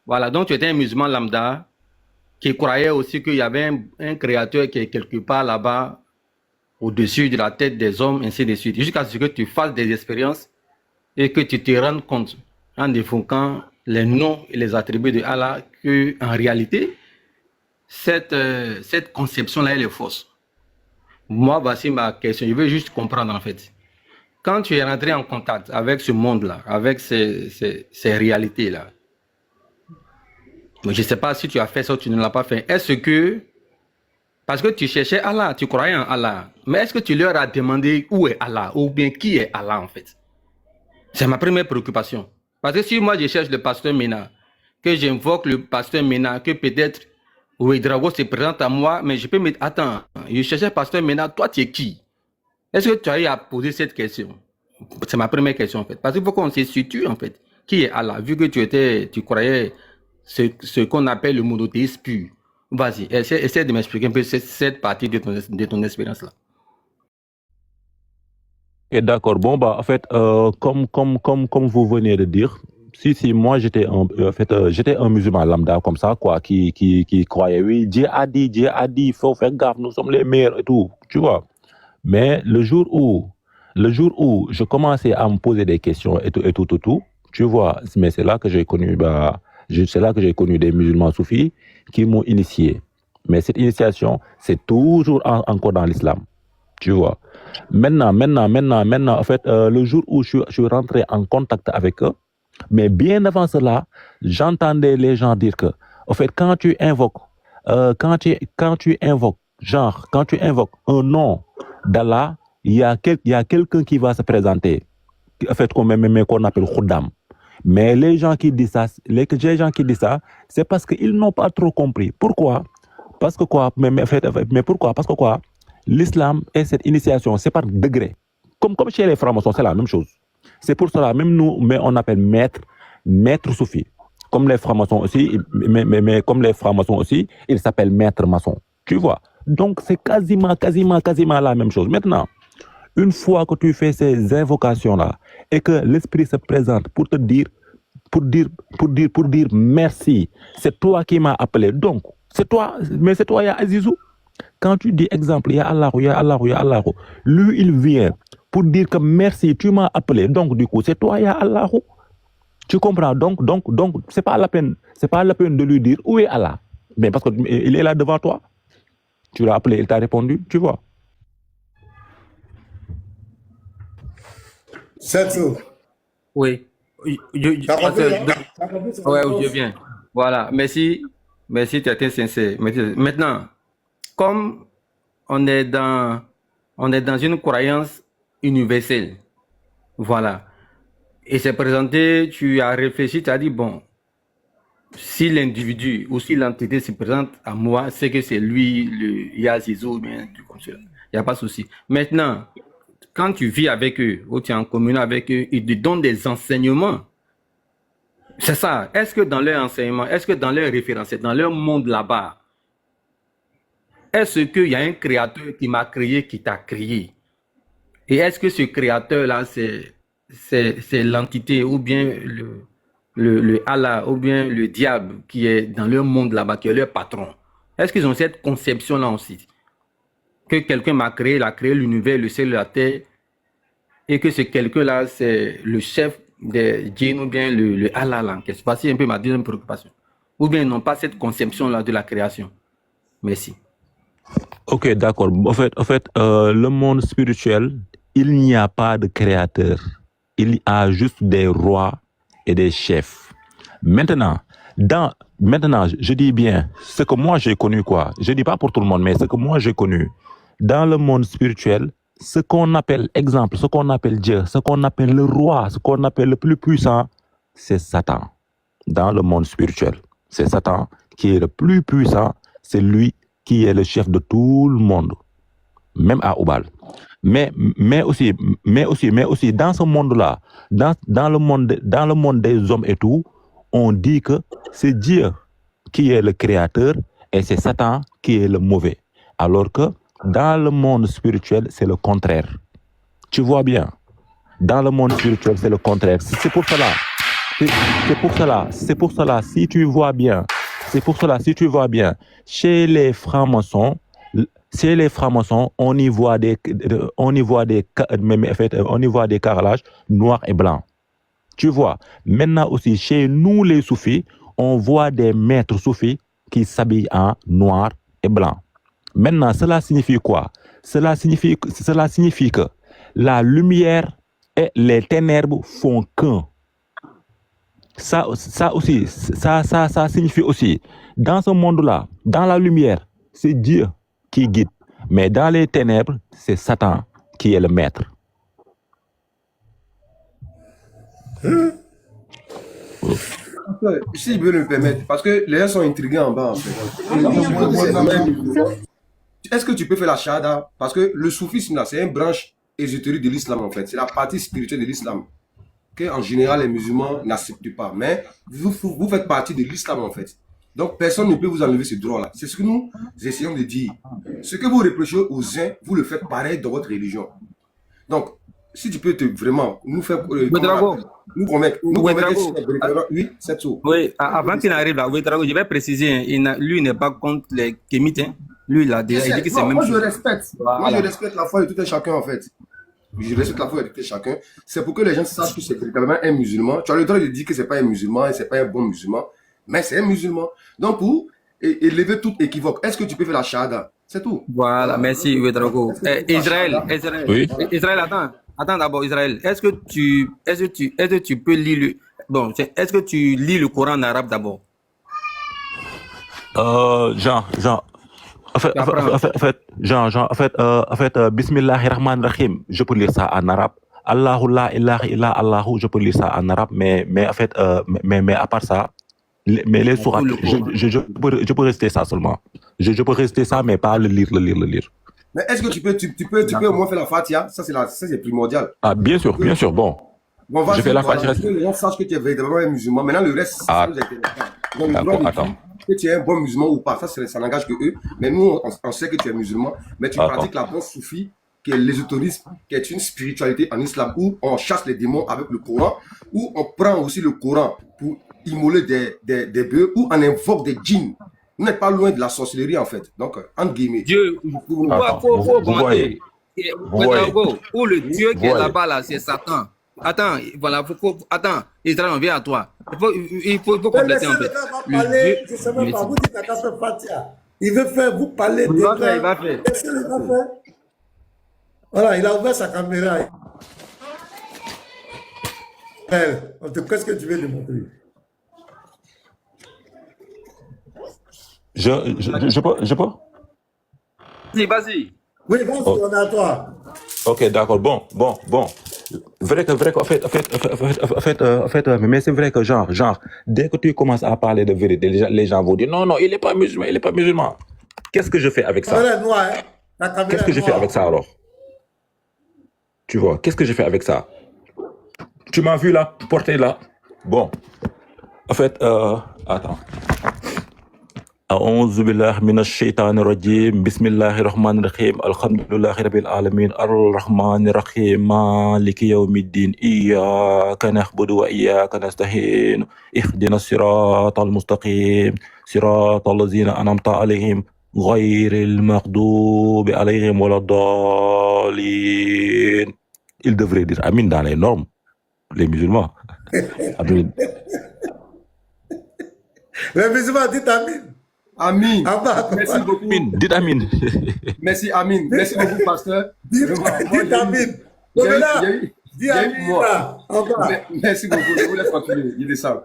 Voilà, donc tu étais un musulman lambda qui croyait aussi qu'il y avait un créateur qui est quelque part là-bas, au-dessus de la tête des hommes, ainsi de suite. Jusqu'à ce que tu fasses des expériences et que tu te rendes compte, en évoquant les noms et les attributs de Allah, qu'en réalité, cette conception-là, elle est fausse. Moi, voici ma question. Je veux juste comprendre en fait. Quand tu es rentré en contact avec ce monde-là, avec ces réalités-là, je ne sais pas si tu as fait ça ou tu ne l'as pas fait. Est-ce que, parce que tu cherchais Allah, tu croyais en Allah, mais est-ce que tu leur as demandé où est Allah ou bien qui est Allah en fait? C'est ma première préoccupation. Parce que si moi je cherche le pasteur Mena, que j'invoque le pasteur Mena, que peut-être Ouedraogo se présente à moi, mais je peux me dire, attends, je cherchais pasteur Mena, toi tu es qui? Est-ce que tu as eu à poser cette question? C'est ma première question en fait. Parce qu'il faut qu'on se situe en fait. Qui est Allah? Vu que tu croyais ce qu'on appelle le monothéisme pur. Vas-y, essaie de m'expliquer un peu cette partie de ton expérience-là. Et d'accord. Bon, bah, en fait, comme vous venez de dire, si, moi, j'étais un musulman lambda comme ça, quoi, qui croyait, oui, Dieu a dit, il faut faire gaffe, nous sommes les meilleurs et tout, tu vois. Mais le jour où je commençais à me poser des questions et tout, tu vois, mais c'est là que j'ai connu, des musulmans soufis qui m'ont initié. Mais cette initiation, c'est toujours encore dans l'islam, tu vois. Maintenant, en fait, le jour où je suis rentré en contact avec eux, mais bien avant cela, j'entendais les gens dire que, en fait, quand tu invoques un nom d'Allah, il y a quelqu'un qui va se présenter, en fait, qu'on appelle Khuddam. Mais les gens qui disent ça, c'est parce qu'ils n'ont pas trop compris. Pourquoi? Parce que quoi? Mais pourquoi? Parce que quoi? L'islam et cette initiation, c'est par degré. Comme chez les francs-maçons, c'est la même chose. C'est pour cela, même nous, mais on appelle maître soufi. Comme les francs-maçons aussi, mais comme les francs-maçons aussi, ils s'appellent maître maçon. Tu vois? Donc, c'est quasiment la même chose. Maintenant, une fois que tu fais ces invocations-là et que l'esprit se présente pour te dire, pour dire merci, c'est toi qui m'as appelé. Donc, c'est toi, Ya Azizou. Quand tu dis exemple, Ya Allah, lui, il vient pour dire que merci, tu m'as appelé. Donc, du coup, c'est toi, Ya Allah. Tu comprends? Donc, c'est pas la peine de lui dire où est Allah. Mais parce qu'il est là devant toi. Tu l'as appelé, il t'a répondu, tu vois. C'est tout. Oui. Je viens. Voilà. Merci, tu étais sincère. Maintenant, comme on est dans une croyance universelle, voilà. Et c'est présenté, tu as réfléchi, tu as dit, bon, si l'individu ou si l'entité se présente à moi, c'est que c'est lui, le Yazizou, bien, comme cela. Il n'y a pas de souci. Maintenant, quand tu vis avec eux, ou tu es en commune avec eux, ils te donnent des enseignements. C'est ça. Est-ce que dans leur enseignement, est-ce que dans leur référence, dans leur monde là-bas, est-ce qu'il y a un créateur qui m'a créé, qui t'a créé? Et est-ce que ce créateur-là, c'est l'entité ou bien le Allah ou bien le diable qui est dans leur monde là-bas, qui est leur patron? Est-ce qu'ils ont cette conception-là aussi? Que quelqu'un m'a créé, il a créé l'univers, le ciel, la terre, et que ce quelqu'un-là, c'est le chef des djinns ou bien le Allah là. Voici un peu ma deuxième préoccupation. Ou bien ils n'ont pas cette conception-là de la création. Merci. Ok, d'accord. En fait, le monde spirituel il n'y a pas de créateur. Il y a juste des rois et des chefs. Maintenant, je dis bien, ce que moi j'ai connu, quoi. Je dis pas pour tout le monde, mais ce que moi j'ai connu. Dans le monde spirituel, ce qu'on appelle, exemple, ce qu'on appelle Dieu, ce qu'on appelle le roi, ce qu'on appelle le plus puissant, c'est Satan. Dans le monde spirituel, c'est Satan qui est le plus puissant, c'est lui qui est le chef de tout le monde, même à Oubal. Mais aussi, dans ce monde-là, dans le monde des hommes et tout, on dit que c'est Dieu qui est le créateur et c'est Satan qui est le mauvais. Alors que dans le monde spirituel, c'est le contraire. Tu vois bien, dans le monde spirituel, c'est le contraire. C'est pour cela, si tu vois bien, chez les francs-maçons, on y voit des carrelages noirs et blancs. Tu vois, maintenant aussi, chez nous les soufis, on voit des maîtres soufis qui s'habillent en noir et blanc. Maintenant, cela signifie quoi? Cela signifie que la lumière et les ténèbres font qu'un. Ça signifie aussi, dans ce monde-là, dans la lumière, c'est Dieu qui guide. Mais dans les ténèbres, c'est Satan qui est le maître. Si je peux me permettre, parce que les gens sont intrigués en bas, en fait. Est-ce que tu peux faire la shahada? Parce que le soufisme, là, c'est une branche ésotérique de l'islam, en fait. C'est la partie spirituelle de l'islam. En général, les musulmans n'acceptent pas. Mais vous faites partie de l'islam, en fait. Donc, personne ne peut vous enlever ce droit-là. C'est ce que nous essayons de dire. Ce que vous reprochez aux uns, vous le faites pareil dans votre religion. Donc, si tu peux vraiment nous faire nous convaincre. Oui, c'est tout. Oui, avant qu'il n'arrive là, Ouedraogo, je vais préciser, lui, il n'est pas contre les kémites. Hein. Lui, il a déjà dit que c'est même. Moi, je respecte. Voilà. Moi, je respecte la foi de tout un chacun, en fait. Je respecte la foi de tout un chacun. C'est pour que les gens sachent que c'est véritablement un musulman. Tu as le droit de dire que c'est pas un musulman et c'est pas un bon musulman, mais c'est un musulman. Donc, pour élever tout équivoque, est-ce que tu peux faire la shahada? C'est tout. Voilà, merci, Ouedraogo. Israël, oui. Israël, attends d'abord, Israël. Est-ce que tu peux lire est-ce que tu lis le Coran en arabe d'abord? En fait, Bismillahirrahmanirrahim, je peux lire ça en arabe. Allahu la ilaha illa Allahu, je peux lire ça en arabe, mais à part ça, mais les sourates, je peux rester ça seulement. Je peux rester ça, mais pas le lire. Mais est-ce que tu peux au moins faire la Fatiha? Ça, c'est primordial. Ah, bien sûr, bon. Je fais la Fatiha. Que les gens sachent que tu es véritablement un musulman. Maintenant, le reste, ça nous intéresse. Donc, attends. Que tu es un bon musulman ou pas, ça n'engage que eux. Mais nous, on sait que tu es musulman, mais tu pratiques la bonne soufie, qui est l'ésotérisme, qui est une spiritualité en islam où on chasse les démons avec le Coran, où on prend aussi le Coran pour immoler des bœufs, où on invoque des djinns. Vous n'êtes pas loin de la sorcellerie, en fait. Donc, entre guillemets. Dieu, vous voyez. Où le Dieu qui est là-bas, là, c'est Satan. Attends, voilà, attends, Israël, on vient à toi. Il faut compléter un peu. Je ne sais même pas, vous dites à Fatia. Il veut faire, vous parler de. Il va faire. Voilà, il a ouvert sa caméra. Qu'est-ce que tu veux lui montrer? Je peux? Vas-y. Oui, vas-y, on est à toi. Ok, d'accord. Bon. Vrai que, en fait, mais c'est vrai que genre, dès que tu commences à parler de vérité, les gens vont dire non, il n'est pas musulman. Qu'est-ce que je fais avec ça? Qu'est-ce que je fais avec ça alors? Tu vois, qu'est-ce que je fais avec ça? Tu m'as vu là, porter là. Bon, en fait, attends. أعوذ بالله من الشيطان الرجيم بسم الله الرحمن الرحيم الحمد لله رب العالمين الرحمن الرحيم مالك يوم الدين إياك نعبد وإياك نستعين اهدنا الصراط المستقيم صراط الذين أنعمت عليهم غير المغضوب عليهم ولا الضالين. Il devrait dire Amin dans les normes, les musulmans. Amin. Les musulmans disent Amin. Amin. Merci beaucoup. Dites Amin. Merci, Amin. Merci beaucoup, pasteur. Dites Amin. Il y a eu, Gobela, il y a eu, dis il y a à eu lui moi. là, en bas. Merci beaucoup. Je vous laisse continuer. Il descend.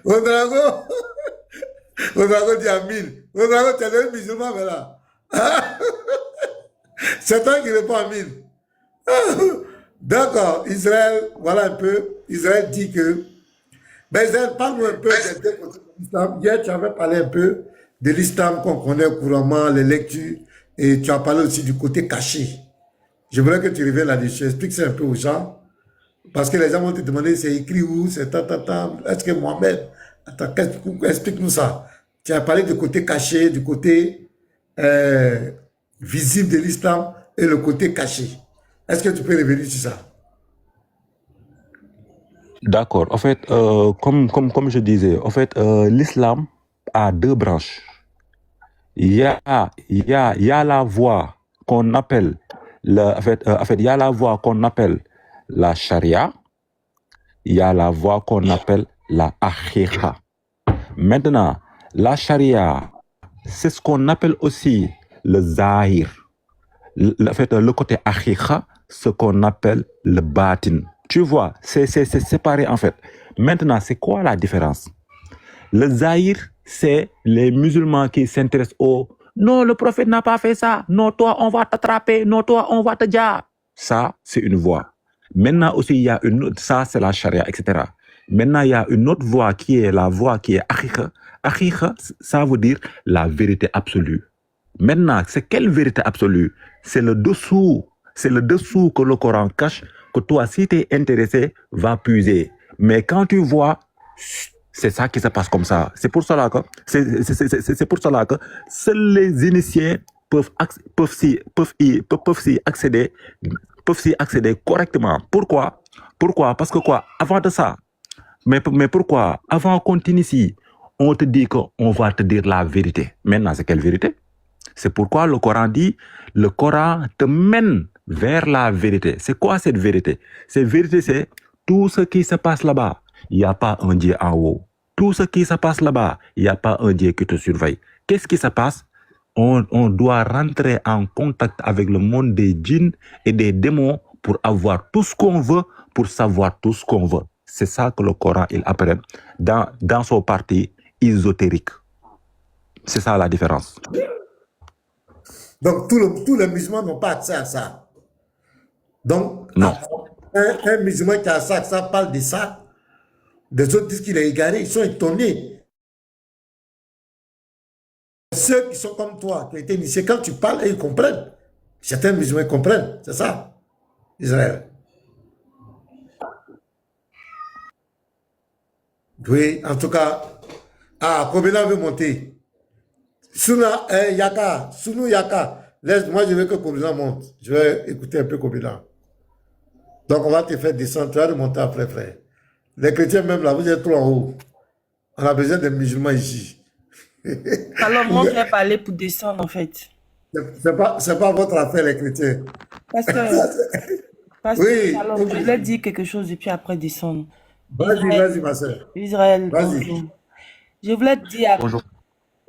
Odrago, Odrago dit à 1000. Odrago, tu es devenu musulman, mais là. C'est toi qui réponds à 1000. D'accord, Israël, voilà un peu. Israël dit que. Mais Israël, parle-nous un peu des deux côtés de l'islam. Hier, tu avais parlé un peu de l'islam qu'on connaît couramment, les lectures, et tu as parlé aussi du côté caché. Je voudrais que tu reviennes là-dessus. Explique ça un peu aux gens. Parce que les gens vont te demander c'est écrit où, c'est ta. Est-ce que Mohamed. Attends, explique-nous ça. Tu as parlé du côté caché, du côté visible de l'islam et le côté caché. Est-ce que tu peux revenir sur ça? D'accord. En fait, comme je disais, en fait, l'islam a deux branches. Il y a la voie qu'on appelle, il y a la voie qu'on appelle la charia. Il y a la voie qu'on appelle la akhira. Maintenant, la charia, c'est ce qu'on appelle aussi le zahir. Le côté akhira, ce qu'on appelle le batin. Tu vois, c'est séparé en fait. Maintenant, c'est quoi la différence? Le zahir, c'est les musulmans qui s'intéressent au « Non, le prophète n'a pas fait ça. Non, toi, on va t'attraper. Non, toi, on va te dire. » Ça, c'est une voie. Maintenant aussi, il y a une autre, ça, c'est la charia, etc. Maintenant, il y a une autre voie qui est la voie qui est akhira. Akhira, ça veut dire la vérité absolue. Maintenant, c'est quelle vérité absolue? C'est le dessous. C'est le dessous que le Coran cache, que toi, si tu es intéressé, va puiser. Mais quand tu vois, c'est ça qui se passe comme ça. C'est pour cela que, seuls les initiés peuvent s'y accéder correctement. Pourquoi? Parce que quoi? Avant de ça, mais pourquoi? Avant qu'on t'initie, on te dit qu'on va te dire la vérité. Maintenant, c'est quelle vérité? C'est pourquoi le Coran dit, le Coran te mène vers la vérité. C'est quoi cette vérité? Cette vérité, c'est tout ce qui se passe là-bas. Il n'y a pas un Dieu en haut. Tout ce qui se passe là-bas, il n'y a pas un Dieu qui te surveille. Qu'est-ce qui se passe? On doit rentrer en contact avec le monde des djinns et des démons pour avoir tout ce qu'on veut, pour savoir tout ce qu'on veut. C'est ça que le Coran, il apprend dans son parti ésotérique. C'est ça la différence. Donc, tous les musulmans n'ont pas accès à ça. Donc, non. Un musulman qui a ça, ça parle de ça. Les autres disent qu'il est égaré, ils sont étonnés. Ceux qui sont comme toi, qui ont été initiés, quand tu parles, ils comprennent. Certains musulmans comprennent, c'est ça, Israël. Oui, en tout cas, Kobela veut monter. Suna Yaka, Sunu Yaka, moi je veux que Kobela monte. Je vais écouter un peu Kobela. Donc on va te faire descendre, tu vas remonter après, frère. Les chrétiens même là, vous êtes trop en haut. On a besoin des musulmans ici. Alors moi je vais parler pour descendre en fait. C'est pas votre affaire les chrétiens. Parce que alors, je voulais dire quelque chose et puis après descendre. Vas-y ma soeur. Israël, vas-y. Je voulais te dire... Bonjour.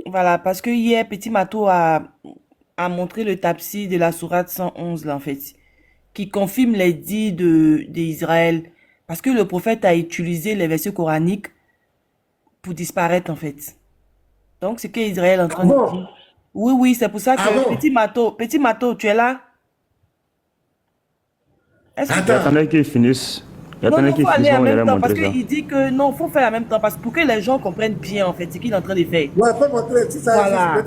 Voilà, parce que hier, Petit Mato a montré le tapsi de la sourate 111, là, en fait, qui confirme les dits d'Israël. Parce que le prophète a utilisé les versets coraniques pour disparaître, en fait. Donc, c'est qu'Israël est en train de dire. Oui, c'est pour ça que Petit Mato, tu es là? Attendez qu'ils finissent. Non, il faut aller en même temps parce qu'il dit que non, il faut faire en même temps parce que pour que les gens comprennent bien en fait ce qu'il est en train de faire. Ouais, faut montrer ça. Voilà.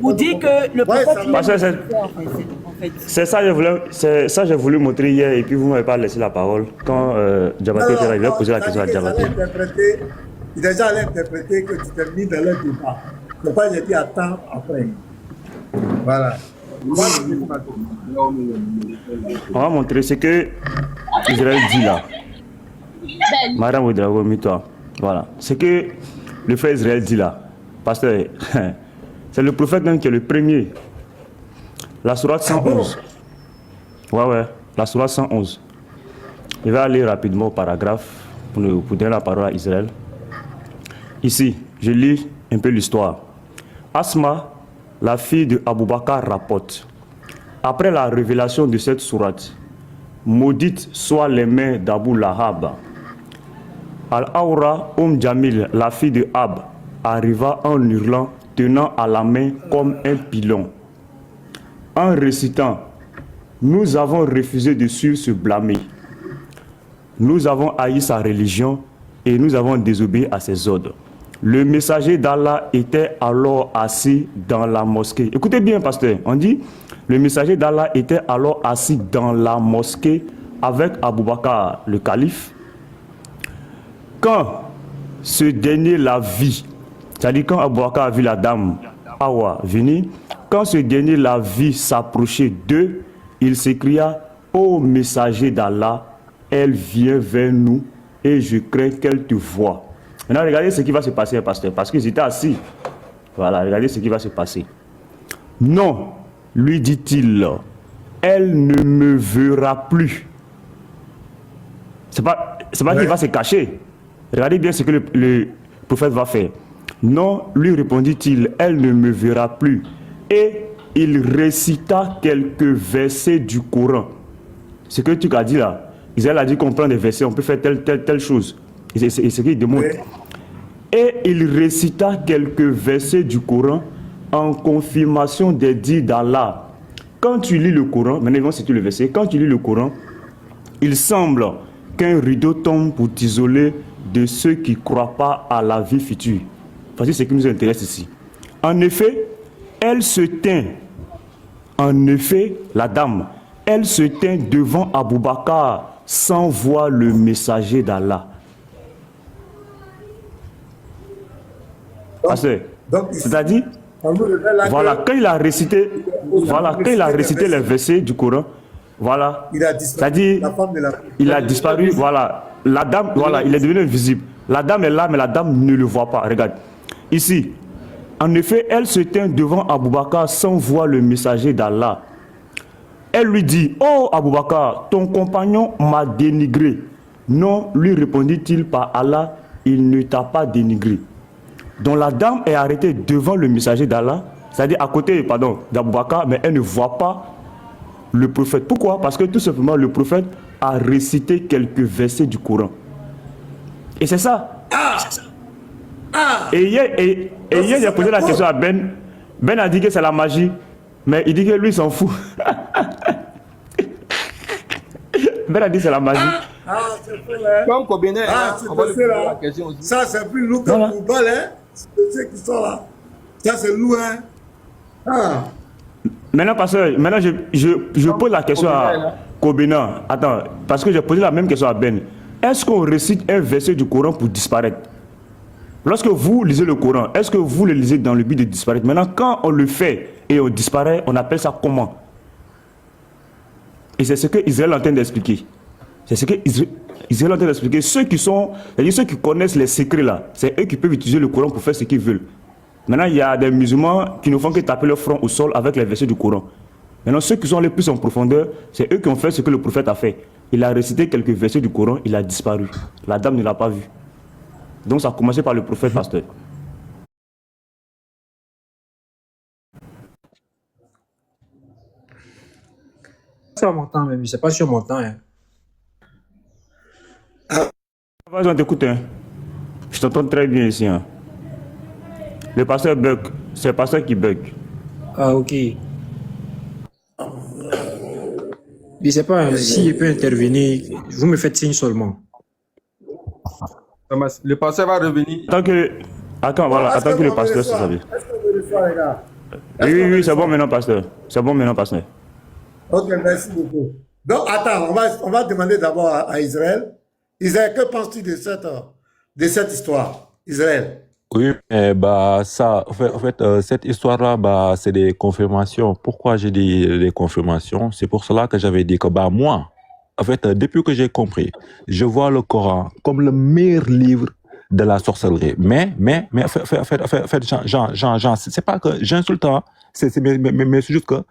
Vous dites que le prophète c'est ça j'ai voulu montrer hier et puis vous m'avez pas laissé la parole quand Diabaté était arrivé, poser la question à Diabaté. Il est déjà allé interpréter que tu t'es mis dans le débat. C'est pas j'ai dit attends après. Voilà. On va montrer ce que Israël dit là. Madame Ouedraogo, toi. Voilà. Ce que le frère Israël dit là. Parce que c'est le prophète même qui est le premier. La sourate 111. Ouais. La sourate 111. Je vais aller rapidement au paragraphe pour donner la parole à Israël. Ici, je lis un peu l'histoire. Asma, la fille de Abou Bakr, rapporte. après la révélation de cette sourate, maudite soient les mains d'Abu Lahab. Al-Awra Jamil, la fille de Ab, arriva en hurlant, tenant à la main comme un pilon. En récitant, nous avons refusé de suivre ce blâmé. Nous avons haï sa religion et nous avons désobéi à ses ordres. Le messager d'Allah était alors assis dans la mosquée. Écoutez bien, pasteur, on dit, le messager d'Allah était alors assis dans la mosquée avec Abu Bakr, le calife. Quand ce dernier la vit, c'est-à-dire quand Abu Bakr a vu la dame Awa venir, quand ce dernier la vit s'approcher d'eux, il s'écria, ô messager d'Allah, elle vient vers nous et je crains qu'elle te voie. Maintenant, regardez ce qui va se passer, pasteur, parce qu'ils étaient assis. Voilà, regardez ce qui va se passer. Non, lui dit-il, elle ne me verra plus. C'est pas qu'il va se cacher. Regardez bien ce que le prophète va faire. Non, lui répondit-il, elle ne me verra plus. Et il récita quelques versets du Coran. Ce que tu as dit là, Israël a dit qu'on prend des versets, on peut faire telle chose. Et c'est ce qu'il demande. Oui. Et il récita quelques versets du Coran en confirmation des dits d'Allah. Quand tu lis le Coran, maintenant c'est le verset, quand tu lis le Coran, il semble qu'un rideau tombe pour t'isoler de ceux qui ne croient pas à la vie future. Voici ce qui nous intéresse ici. En effet, elle se tint. En effet, la dame, elle se tint devant Abu Bakr sans voir le messager d'Allah. C'est-à-dire, voilà, quand il a récité, les versets du Coran, voilà, c'est-à-dire, il a disparu, voilà, la dame, voilà, il est devenu invisible. La dame est là, mais la dame ne le voit pas. Regarde, ici, en effet, elle se tint devant Abu Bakr sans voir le messager d'Allah. Elle lui dit, oh Abu Bakr, ton compagnon m'a dénigré. Non, lui répondit-il, par Allah, il ne t'a pas dénigré. Donc la dame est arrêtée devant le messager d'Allah, c'est-à-dire à côté, d'Abu Bakr, mais elle ne voit pas le prophète. Pourquoi? Parce que tout simplement, le prophète a récité quelques versets du Coran. Et c'est ça. Et hier, j'ai posé la question à Ben. Ben a dit que c'est la magie, mais il dit que lui, il s'en fout. Ben a dit que c'est la magie. Comme Kobené, on va lui poser la question aussi. Ça, c'est plus loup que Koubal, hein. C'est ceux qui sont là. Ça, c'est loup, hein. Maintenant, pasteur, je pose la question à Kobena. Attends, parce que j'ai posé la même question à Ben. Est-ce qu'on récite un verset du Coran pour disparaître? Lorsque vous lisez le Coran, est-ce que vous le lisez dans le but de disparaître? Maintenant, quand on le fait et on disparaît, on appelle ça comment? Et c'est ce que Israël est en train d'expliquer. C'est ce que Israël est en train d'expliquer. Ceux qui connaissent les secrets là, c'est eux qui peuvent utiliser le Coran pour faire ce qu'ils veulent. Maintenant, il y a des musulmans qui ne font que taper leur front au sol avec les versets du Coran. Maintenant, ceux qui sont les plus en profondeur, c'est eux qui ont fait ce que le prophète a fait. Il a récité quelques versets du Coran, il a disparu. La dame ne l'a pas vu. Donc ça a commencé par le prophète, pasteur. Sur mon temps, même, c'est pas sur mon temps. Hein. Vas-y, on t'écoute. Hein. Je t'entends très bien ici. Hein. Le pasteur bug. C'est le pasteur qui bug. Ah, ok. Je sais pas si je peux intervenir. Vous me faites signe seulement. Le pasteur va revenir. Attends que le pasteur se sache. Oui, c'est bon maintenant, pasteur. C'est bon maintenant, pasteur. Ok, merci beaucoup. Donc, attends, on va demander d'abord à Israël. Israël, que penses-tu de cette histoire, Israël? Oui, ça, en fait, cette histoire-là, c'est des confirmations. Pourquoi j'ai dit des confirmations? C'est pour cela que j'avais dit que, moi, en fait, depuis que j'ai compris, je vois le Coran comme le meilleur livre de la sorcellerie. Mais, en fait, Jean, c'est pas que j'insulte, mais c'est juste que,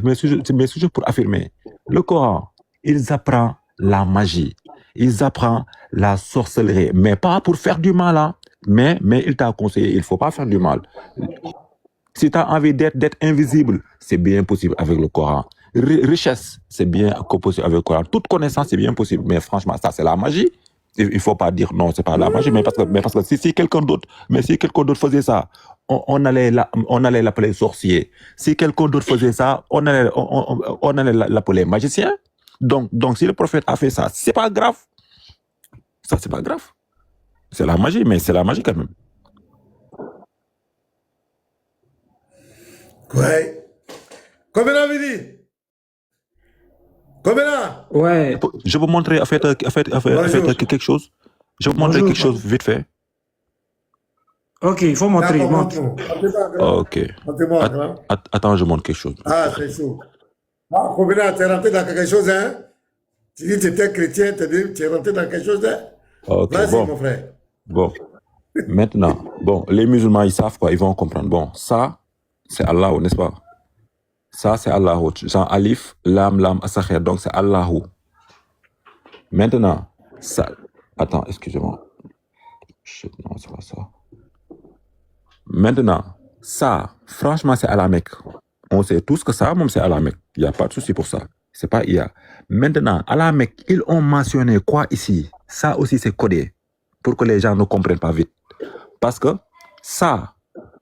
mais c'est juste pour affirmer. Le Coran, ils apprennent la magie, ils apprennent la sorcellerie, mais pas pour faire du mal, hein. Mais il t'a conseillé, il ne faut pas faire du mal. Si tu as envie d'être invisible, c'est bien possible avec le Coran. Richesse, c'est bien possible avec le Coran. Toute connaissance, c'est bien possible. Mais franchement, ça, c'est la magie. Il ne faut pas dire non, c'est pas la magie. Mais parce que si quelqu'un d'autre faisait ça, on allait l'appeler sorcier. Si quelqu'un d'autre faisait ça, on allait l'appeler magicien. Donc, si le prophète a fait ça, c'est pas grave. Ça, c'est pas grave. C'est la magie, mais c'est la magie quand même. Ouais. Combien Vini? Combien? Ouais. Je vais vous montrer quelque chose. Je vais vous montrer quelque chose vite fait. Ok, il faut montrer. Ok. Attends, je montre quelque chose. Ah, c'est chaud. Ah, combien tu es rentré dans quelque chose, hein? Tu dis que tu étais chrétien, tu es rentré dans quelque chose, hein? Ok, vas-y, bon. mon frère. Bon. Maintenant, bon, les musulmans, ils savent quoi, ils vont comprendre. Bon, ça, c'est Allah, n'est-ce pas? Ça, c'est Allah. Genre Alif, Lam, Asakhir. Donc, c'est Allah. Maintenant, ça. Attends, excusez-moi. Non, c'est pas ça. Maintenant, ça, franchement, c'est à la Mecque. On sait tous que ça, même c'est à la Mecque. Il n'y a pas de souci pour ça. C'est pas IA. Maintenant, à la Mecque, ils ont mentionné quoi ici? Ça aussi, c'est codé. Pour que les gens ne comprennent pas vite. Parce que ça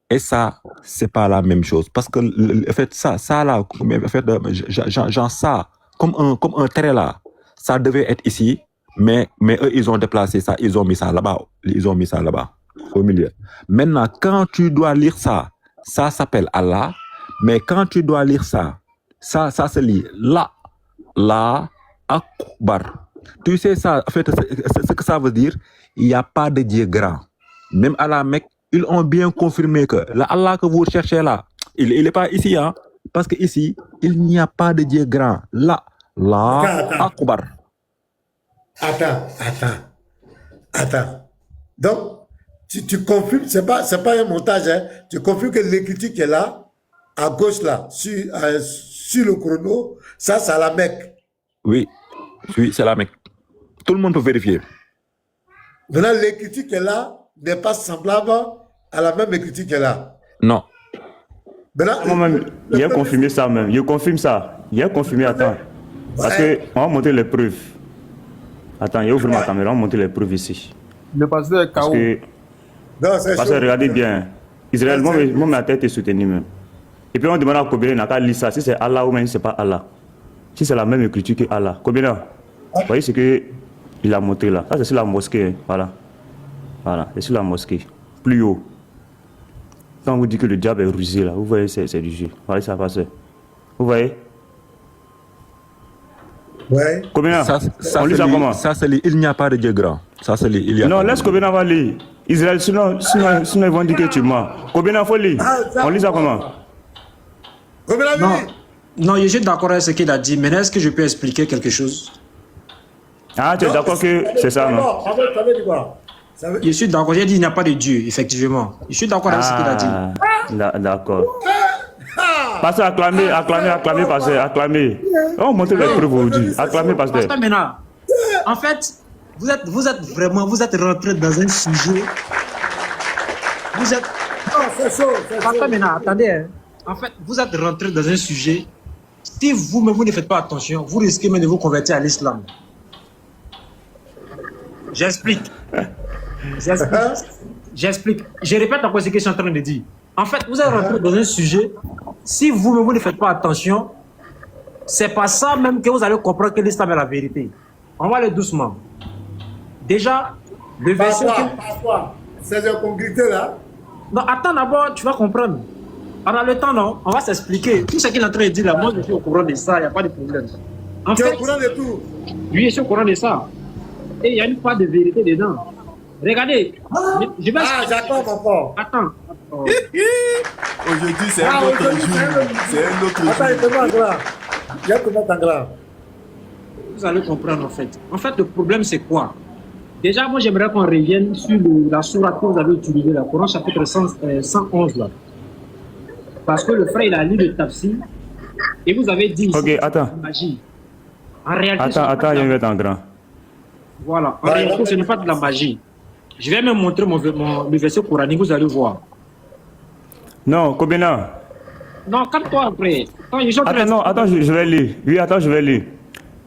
et ça, c'est pas la même chose. Parce que, en fait, ça là, en fait, genre ça, comme un trait là, ça devait être ici, mais eux, ils ont déplacé ça, ils ont mis ça là-bas. Ils ont mis ça là-bas, au milieu. Maintenant, quand tu dois lire ça, ça s'appelle Allah, mais quand tu dois lire ça se lit La Akbar. Tu sais ça, en fait, ce que ça veut dire, il n'y a pas de Dieu grand. Même à la Mecque, ils ont bien confirmé que Allah que vous cherchez là, il n'est pas ici, hein, parce que ici, il n'y a pas de Dieu grand. La Akbar. Attends. Donc, tu confirmes, c'est pas un montage, hein. Tu confirmes que l'écriture qui est là, à gauche là, sur le chrono, ça, c'est à la Mecque. Oui, c'est la Mecque. Tout le monde peut vérifier. Maintenant, l'écriture qui est là n'est pas semblable à la même écriture qui est là. Non. Maintenant, il a confirmé ça même. Je confirme ça. Il a confirmé, attends. Parce qu'on va montrer les preuves. Attends, il a ouvert ma caméra, on va montrer les preuves ici. Le pasteur est Parce KO. que, parce que regardez bien. Israël, moi, ma tête est soutenue même. Et puis on demande à Kobina, n'a qu'à lire ça. Si c'est Allah ou même si c'est pas Allah. Si c'est la même écriture que Allah. Kobina, vous voyez ce qu'il a montré là. Ça, c'est sur la mosquée. Voilà. Voilà, c'est sur la mosquée. Plus haut. Quand on vous dit que le diable est rusé là, vous voyez, c'est du jeu. Voilà, ça passe. Vous voyez? Ouais. Combien? On lit ça comment? Ça, c'est il n'y a pas de Dieu grand. Ça, c'est il y a non, laisse Kobina va lire. Israël, sinon ils vont dire que tu mens. Kobina, faut lire. On lit ça comment? Non, je suis d'accord avec ce qu'il a dit. Maintenant, est-ce que je peux expliquer quelque chose? Ah, tu es d'accord que c'est ça, non? Je suis d'accord. J'ai dit qu'il n'y a pas de Dieu, effectivement. Je suis d'accord avec ce qu'il a dit. D'accord. Pasteur, acclamez, pasteur, acclamez. On montre les preuves aujourd'hui. Acclamez, pasteur. Pasteur, maintenant, en fait, vous êtes rentré dans un sujet. Vous êtes. Non, c'est chaud. Pasteur, maintenant, attendez. Hein. En fait, vous êtes rentré dans un sujet. Si vous-même, vous ne faites pas attention, vous risquez même de vous convertir à l'islam. J'explique. Je répète encore ce que je suis en train de dire. En fait, vous êtes rentré dans un sujet. Si vous-même, vous ne faites pas attention, c'est pas ça même que vous allez comprendre que l'islam est la vérité. On va aller doucement. Déjà, le verset. C'est l'incongruité là. Non, attends d'abord, tu vas comprendre. On a le temps, non? On va s'expliquer. Tout ce qu'il est en train de dire là, moi je suis au courant de ça, il n'y a pas de problème. Tu es au courant de tout? Oui, je suis au courant de ça. Et il y a une part de vérité dedans. Regardez. Je vais... j'attends encore. Attends. Aujourd'hui, c'est un autre jour. C'est un autre jour. Attends, il te met en gras. Il a te mettre en gras. Vous allez comprendre en fait. En fait, le problème c'est quoi? Déjà, moi j'aimerais qu'on revienne sur la sourate que vous avez utilisée, la Coran chapitre 111 là. Parce que le frère il a lu le tafsir et vous avez dit ici, ok, attends. Magie. En réalité, attends, il va être en grand. Voilà, en réalité, ce n'est pas de la magie. Je vais même montrer le verset coranique, vous allez voir. Non, Kobena. Non, calme-toi après. Attends, non, attends, je vais lire. Oui, attends, je vais lire.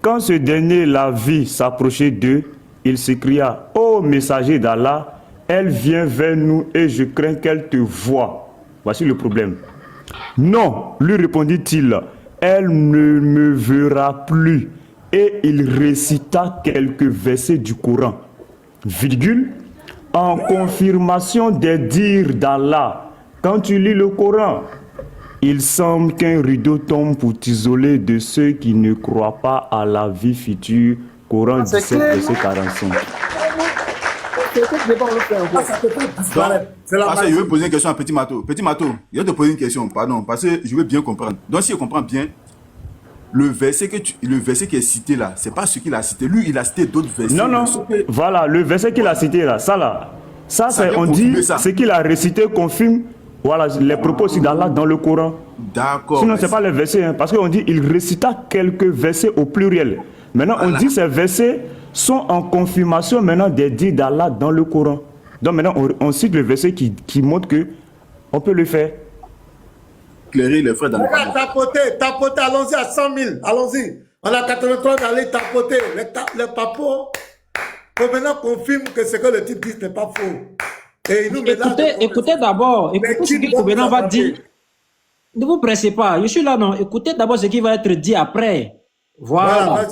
Quand ce dernier la vit s'approcher d'eux, il s'écria, ô messager d'Allah, elle vient vers nous et je crains qu'elle te voie. Voici le problème. Non, lui répondit-il, elle ne me verra plus. Et il récita quelques versets du Coran. Virgule, en confirmation des dires d'Allah. Quand tu lis le Coran, il semble qu'un rideau tombe pour t'isoler de ceux qui ne croient pas à la vie future. Coran 17, verset 45. Parce que je veux poser une question à Petit Mato. Petit Mato, je vais te poser une question, pardon, parce que je veux bien comprendre. Donc, si je comprends bien, le verset qui est cité là, c'est pas ce qu'il a cité. Lui, il a cité d'autres versets. Non, non. Voilà, le verset qu'il a cité là, ça c'est, on dit, ce qu'il a récité confirme, voilà, les propos aussi d'Allah dans le Coran. D'accord. Sinon, c'est pas les versets, hein, parce qu'on dit, il récita quelques versets au pluriel. Maintenant, on dit ces versets sont en confirmation maintenant des dits d'Allah dans le Coran. Donc maintenant, on cite le verset qui montre que on peut le faire. Éclairer les frères dans le Coran. Tapoter, allons-y à 100 000, allons-y. On a 83 d'aller tapoter. Les papos, pour maintenant confirme que ce que le type dit n'est pas faux. Et nous, Écoutez d'abord, écoutez ce que Kobena va dire. Ne vous pressez pas, je suis là, non. Écoutez d'abord ce qui va être dit après. Voilà.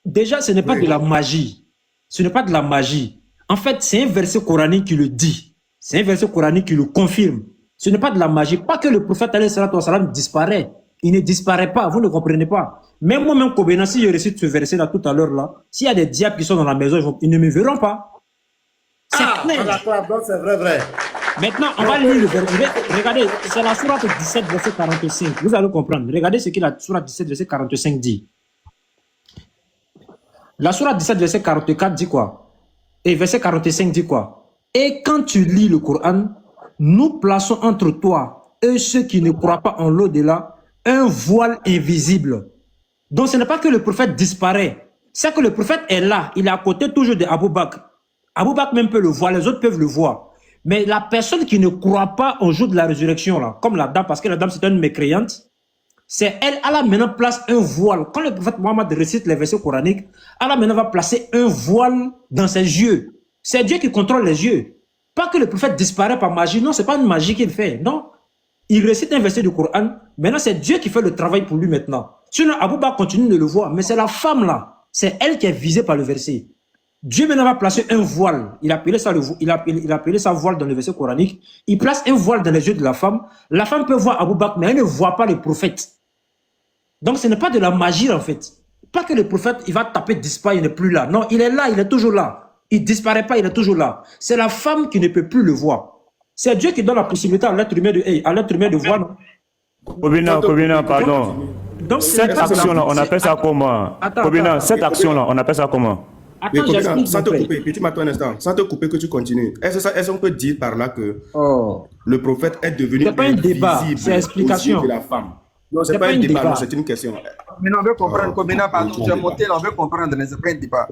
Déjà, ce n'est pas de la magie. Ce n'est pas de la magie. En fait, c'est un verset coranique qui le dit. C'est un verset coranique qui le confirme. Ce n'est pas de la magie. Pas que le prophète alayhi salatu wa salam disparaît. Il ne disparaît pas. Vous ne comprenez pas. Même moi-même, Kobena, si je récite ce verset-là tout à l'heure, là, s'il y a des diables qui sont dans la maison, ils ne me verront pas. C'est c'est vrai. Maintenant, on va lire le verset. Regardez, c'est la sourate 17, verset 45. Vous allez comprendre. Regardez ce que la sourate 17, verset 45 dit. La sourate 17, verset 44 dit quoi? Et verset 45 dit quoi? Et quand tu lis le Coran, nous plaçons entre toi et ceux qui ne croient pas en l'au-delà un voile invisible. Donc ce n'est pas que le prophète disparaît. C'est que le prophète est là. Il est à côté toujours d'Abou Bakr. Abou Bakr même peut le voir, les autres peuvent le voir. Mais la personne qui ne croit pas au jour de la résurrection, là, comme la dame, parce que la dame c'est une mécréante, c'est elle, Allah maintenant place un voile. Quand le prophète Mohammed récite les versets coraniques, Allah maintenant va placer un voile dans ses yeux. C'est Dieu qui contrôle les yeux. Pas que le prophète disparaît par magie. Non, c'est pas une magie qu'il fait. Non. Il récite un verset du Coran. Maintenant, c'est Dieu qui fait le travail pour lui maintenant. Sinon, Abou Bakr continue de le voir. Mais c'est la femme là. C'est elle qui est visée par le verset. Dieu maintenant va placer un voile. Il appelait ça voile dans le verset coranique. Il place un voile dans les yeux de la femme. La femme peut voir Abou Bakr, mais elle ne voit pas le prophète. Donc ce n'est pas de la magie en fait. Pas que le prophète, il va taper, disparaît, il n'est plus là. Non, il est là, il est toujours là. Il ne disparaît pas, il est toujours là. C'est la femme qui ne peut plus le voir. C'est Dieu qui donne la possibilité à l'être humain de voir. Non? Kobena, pardon. Donc, cette action-là, on appelle ça comment? Kobena, cette action-là, on appelle ça comment? Attends, sans te couper, petit matin un instant, sans te couper que tu continues. Est-ce qu'on peut dire par là que le prophète est devenu c'est pas un débat, c'est explication de la femme? Non, c'est pas un débat, c'est une question. Mais on veut comprendre, Kobena, pardon, tu as monté là, on veut comprendre, mais c'est pas un débat.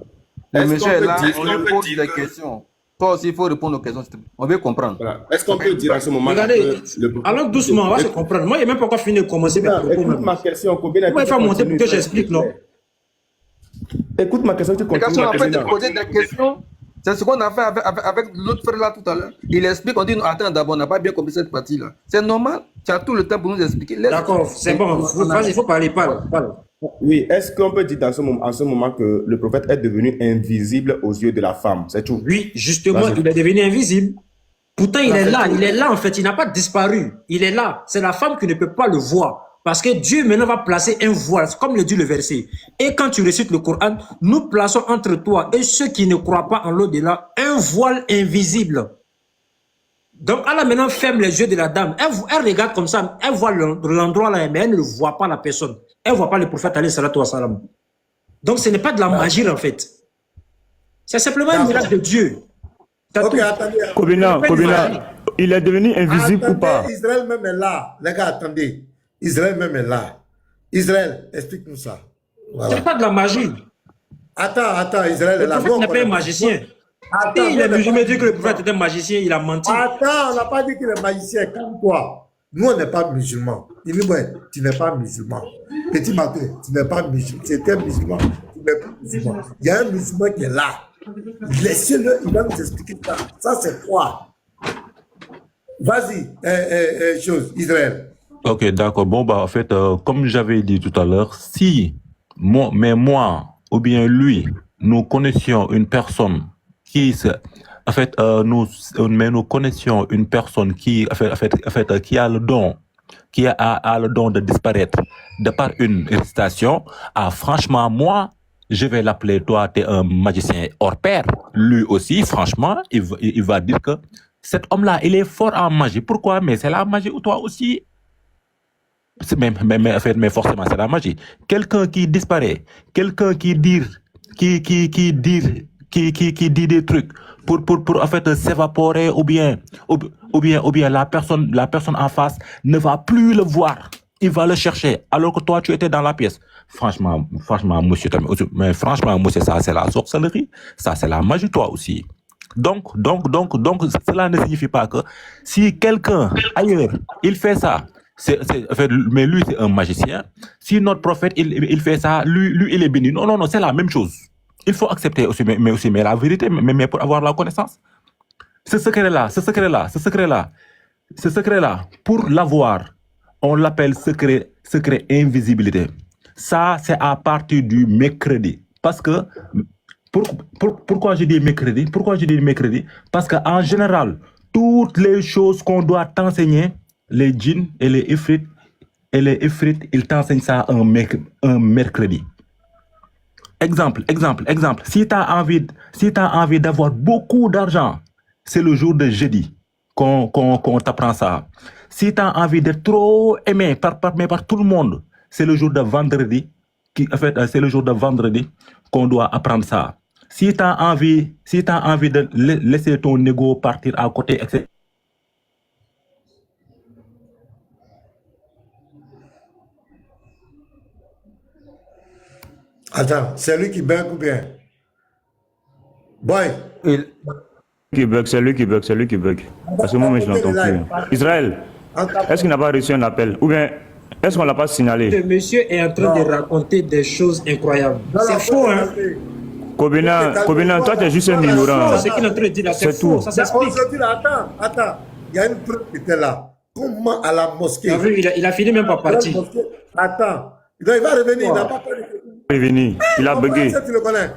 Le monsieur est là, on lui pose des questions. Toi aussi, il faut répondre aux questions. On veut comprendre. Voilà. Est-ce qu'on peut dire à ce moment regardez, alors doucement, on va se comprendre. Moi, il n'y a même pas encore fini de commencer. Écoute ma question, Kobena. Pourquoi il faut monter pour que j'explique, non? Écoute ma question, tu continues. En fait, de poser des questions, c'est ce qu'on a fait avec l'autre frère là tout à l'heure. Il explique, on dit, attends d'abord, on n'a pas bien compris cette partie-là. C'est normal, tu as tout le temps pour nous expliquer. D'accord, c'est bon, il faut parler, parle. Oui, est-ce qu'on peut dire en ce moment que le prophète est devenu invisible aux yeux de la femme? C'est tout. Oui, justement, il est devenu invisible. Pourtant, il est là en fait, il n'a pas disparu. Il est là. C'est la femme qui ne peut pas le voir. Parce que Dieu maintenant va placer un voile, comme le dit le verset. Et quand tu récites le Coran, nous plaçons entre toi et ceux qui ne croient pas en l'au-delà un voile invisible. Donc Allah maintenant ferme les yeux de la dame. Elle regarde comme ça, elle voit l'endroit là, mais elle ne voit pas la personne. Elle ne voit pas le prophète alayhi salatu wa salam. Donc ce n'est pas de la magie en fait. C'est simplement un miracle de Dieu. Ok, attendez. Kobena, il est devenu invisible ou pas? Israël même est là. Les gars, attendez. Israël même est là. Israël, explique-nous ça. Voilà. C'est pas de la magie. Attends, Israël est là. Le prophète n'est pas un magicien. Attends, Il est musulman, dit que le prophète était magicien, il a menti. Attends, on n'a pas dit qu'il est magicien, comme toi. Nous, on n'est pas musulmans. Il dit, ouais, tu n'es pas musulman. Petit matin, tu n'es pas musulman. C'était musulman, tu n'es pas musulman. Il y a un musulman qui est là. Laissez-le, il va nous expliquer ça. Ça, c'est quoi? Vas-y, chose, Israël. Ok, d'accord. Bon, bah, en fait, comme j'avais dit tout à l'heure, si moi ou bien lui, nous connaissions une personne qui se, en fait, nous connaissions une personne qui, qui a le don, a le don de disparaître de par une récitation, franchement, moi, je vais l'appeler, toi, t'es un magicien hors pair. Lui aussi, franchement, il va dire que cet homme-là, il est fort en magie. Pourquoi? Mais c'est la magie ou toi aussi? Mais forcément, c'est la magie. Quelqu'un qui disparaît, quelqu'un qui dit des trucs pour en fait s'évaporer ou bien la personne en face ne va plus le voir. Il va le chercher alors que toi tu étais dans la pièce. Franchement, monsieur, mais franchement, monsieur, ça c'est la sorcellerie, ça c'est la magie, toi aussi. Donc, cela ne signifie pas que si quelqu'un ailleurs, il fait ça, mais lui, c'est un magicien. Si notre prophète, il fait ça, lui, il est béni. Non, c'est la même chose. Il faut accepter aussi, mais la vérité, mais pour avoir la connaissance. Ce secret-là, pour l'avoir, on l'appelle secret invisibilité. Ça, c'est à partir du mercredi. Parce que, pourquoi je dis mercredi? Parce qu'en général, toutes les choses qu'on doit t'enseigner, les djinns et les ifrites, ils t'enseignent ça un mercredi. Exemple. Si tu as envie d'avoir beaucoup d'argent, c'est le jour de jeudi qu'on t'apprend ça. Si tu as envie d'être trop aimé par tout le monde, c'est le jour de vendredi qu'on doit apprendre ça. Si tu as envie de laisser ton ego partir à côté, etc. Attends, c'est lui qui bug ou bien? Boy. C'est lui qui bug. Parce que moi, je l'entends plus. Israël, est-ce qu'il n'a pas reçu un appel? Ou bien, est-ce qu'on ne l'a pas signalé? Ce monsieur est en train de raconter des choses incroyables. C'est faux, hein? Kobina, toi, tu es juste un ignorant. C'est ce qu'il est en train de dire là, c'est faux. Ça s'explique. Attends. Il y a une preuve qui était là. Comment à la mosquée? Il a fini même par partir. Attends. Il va revenir, il n'a pas parlé. Il a bugué. Tu le connais?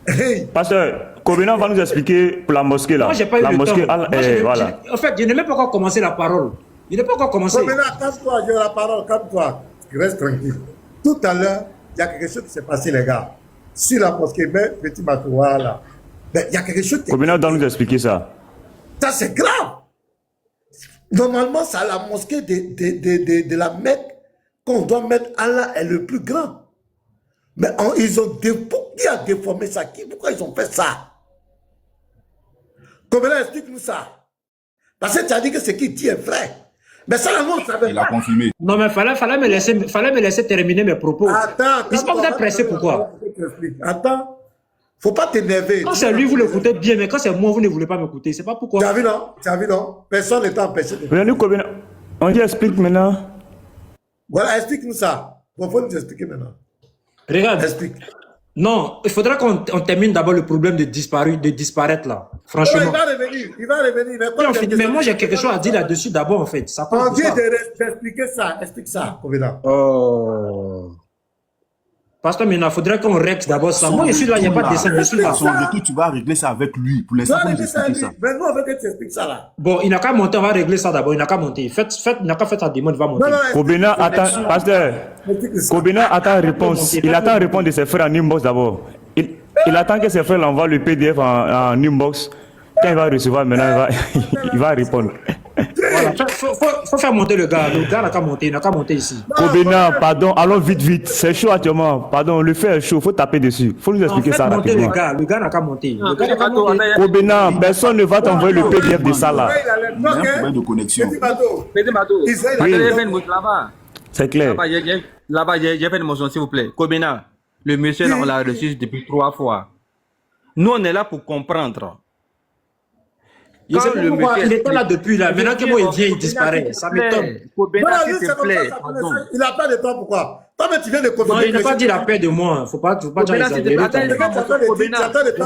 Hey. Pasteur, Kobina va nous expliquer pour la mosquée là. Moi, j'ai pas eu la le mosquée, temps. voilà. En fait, je n'ai même pas encore commencé la parole. Il n'a pas encore commencé. Kobina, calme-toi, j'ai la parole, calme-toi. Reste tranquille. Tout à l'heure, il y a quelque chose qui s'est passé, les gars. Sur la mosquée, mais petit matou, voilà. Mais il y a quelque chose qui... Kobina doit nous expliquer ça. Ça, c'est grave. Normalement, c'est à la mosquée de la Mecque qu'on doit mettre Allah est le plus grand. Mais ils ont qui a déformé ça? Pourquoi ils ont fait ça? Kobina, explique-nous ça. Parce que tu as dit que ce qu'il dit est vrai. Mais ça, on savait. Il a confirmé. Non, mais fallait me laisser terminer mes propos. Attends. Je ne sais pas vous êtes pressé pourquoi. Attends. Faut pas t'énerver. Quand c'est lui, vous l'écoutez bien, mais quand c'est moi, vous ne voulez pas m'écouter. C'est pas pourquoi. Tu as vu, non? Personne n'est empêché de... Nous, Kobina, on dit explique maintenant. Voilà, explique-nous ça. Il faut nous expliquer maintenant. Regarde. Explique. Non, il faudra qu'on termine d'abord le problème de disparaître là. Franchement. Non, il va revenir. Mais moi, j'ai quelque chose à dire là-dessus d'abord, en fait. Ça on dit d'expliquer ça. Explique ça, Kobina. Parce que maintenant, il faudrait qu'on règle d'abord ça. Moi, je suis là, il n'y a pas de dessin. Je suis là. Tu vas régler ça avec lui. Pour l'instant, faut nous expliquer ça. Mais nous, on veut que tu expliques ça là. Bon, il n'a qu'à monter, on va régler ça d'abord. Il n'a qu'à monter. Il n'a qu'à faire sa demande, il va monter. Kobina attend, pasteur. Kobina attend réponse. Il attend réponse de ses frères en inbox d'abord. Il attend que ses frères l'envoient le PDF en inbox. Quand il va recevoir, maintenant, il va répondre. Voilà, faut faire monter le gars. Le gars n'a qu'à monter, il n'a qu'à monter ici. Kobina, pardon, allons vite. C'est chaud actuellement. Pardon, le fait est chaud, faut taper dessus. Faut nous expliquer ça rapidement. Le gars n'a qu'à monter. Kobina, personne ne va t'envoyer le PDF de ça là. Il y a un problème de connexion. C'est clair. Là-bas, j'ai fait une motion, s'il vous plaît. Kobina, le monsieur, là, on l'a reçu depuis 3 fois. Nous, on est là pour comprendre. Je sais pas pourquoi il était là depuis là. Maintenant que moi il vient, il disparaît. Ça m'étonne. S'il te plaît. Il a pas de toi, pourquoi? Toi, mais tu viens de confirmer. Non, il n'a pas dit la paix de moi. Faut pas dire exagérer. Il n'a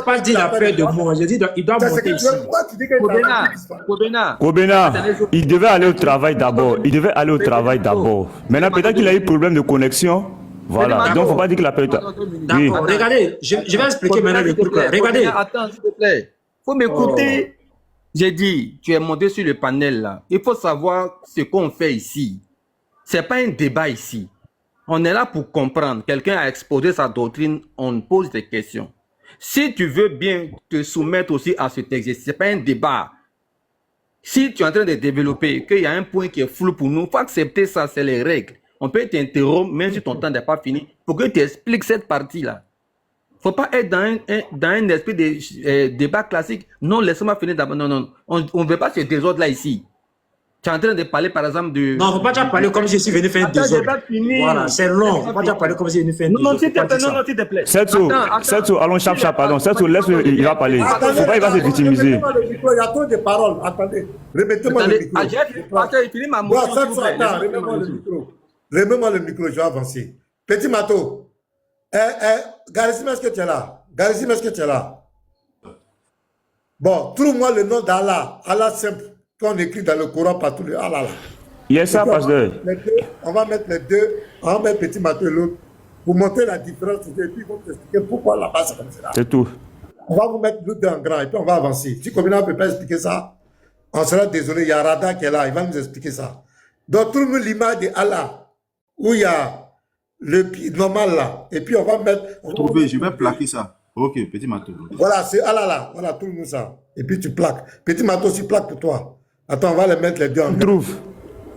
pas dit la paix de moi. J'ai dit il doit monter ici. Kobena, il devait aller au travail d'abord. Maintenant, peut-être qu'il a eu problème de connexion. Voilà. Donc, il ne faut pas dire qu'il a perdu. D'accord. Regardez, je vais expliquer maintenant le truc. Regardez. Attends, s'il te plaît. Il faut m'écouter. J'ai dit, tu es monté sur le panel là. Il faut savoir ce qu'on fait ici. Ce n'est pas un débat ici. On est là pour comprendre. Quelqu'un a exposé sa doctrine, on pose des questions. Si tu veux bien te soumettre aussi à cet exercice, ce n'est pas un débat. Si tu es en train de développer, qu'il y a un point qui est flou pour nous, il faut accepter ça, c'est les règles. On peut t'interrompre, même si ton temps n'est pas fini, pour que tu expliques cette partie-là. Il ne faut pas être dans un esprit de débat classique. Non, laisse-moi finir d'abord. Non. On ne veut pas ce désordre-là ici. Tu es en train de parler, par exemple, de... Non, il ne faut pas déjà parler comme si je suis venu faire un désordre. Voilà, c'est long. Il ne faut pas déjà parler comme si je suis venu faire un désordre. Non, s'il te plaît. Setsu, allons chap, pardon. Setsu, laisse-le, il va parler. Il ne faut pas, il va se victimiser. Remettez-moi le micro, il y a trop de paroles. Attendez, remettez-moi le micro. Remets-moi le micro, je vais avancer. Petit Mato, Garissim, est-ce que tu es là? Garissim, est-ce que tu es là? Bon, trouve-moi le nom d'Allah. Allah simple, qu'on écrit dans le Coran partout. Allah là. Il y a ça, pasteur. On va mettre les deux, on va mettre Petit Mato et l'autre, pour montrer la différence. Et puis, ils vont t'expliquer pourquoi là-bas c'est comme ça. C'est tout. On va vous mettre l'autre deux en grand et puis on va avancer. Si Kobina ne peut pas expliquer ça, on sera désolé. Il y a Rada qui est là, il va nous expliquer ça. Donc, trouve l'image de Allah, où il y a le pied normal là. Et puis, on va mettre... Je vais plaquer ça. Ok, Petit Mato. Voilà, c'est Allah là. Voilà, trouve-nous ça. Et puis, tu plaques. Petit Mato aussi plaque pour toi. Attends, on va les mettre les deux en grand.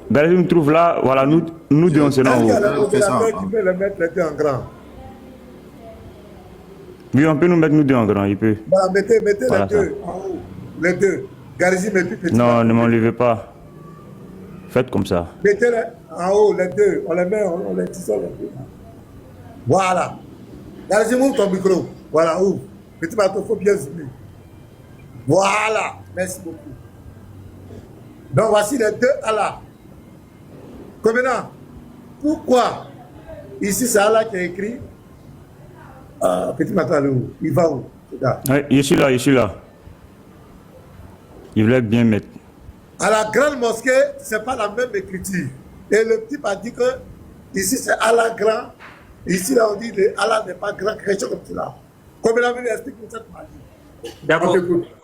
On trouve là, voilà, nous deux, on se lance. Tu peux les mettre les deux en grand. Oui, on peut nous mettre nous deux en grand, il peut. Voilà, mettez voilà les deux en haut. Les deux. Garissim et puis Petit Non, Mato. ne m'enlevez pas. Faites comme ça. Mettez-les en haut, les deux. On les met, on les tisse les deux. Voilà. Garissim, ouvre ton micro. Voilà, ouvre. Petit Mato, il faut bien zoomer. Voilà. Merci beaucoup. Donc, voici les deux Allah. Comment? Pourquoi? Ici, c'est Allah qui a écrit. Petit Mato, il va où? Ouais, je suis là. Il voulait bien mettre. À la grande mosquée, ce n'est pas la même écriture. Et le type a dit que ici c'est Allah grand. Ici, là, on dit que Allah n'est pas grand, quelque chose comme ça. Comme il a venu expliquer cette magie. D'accord.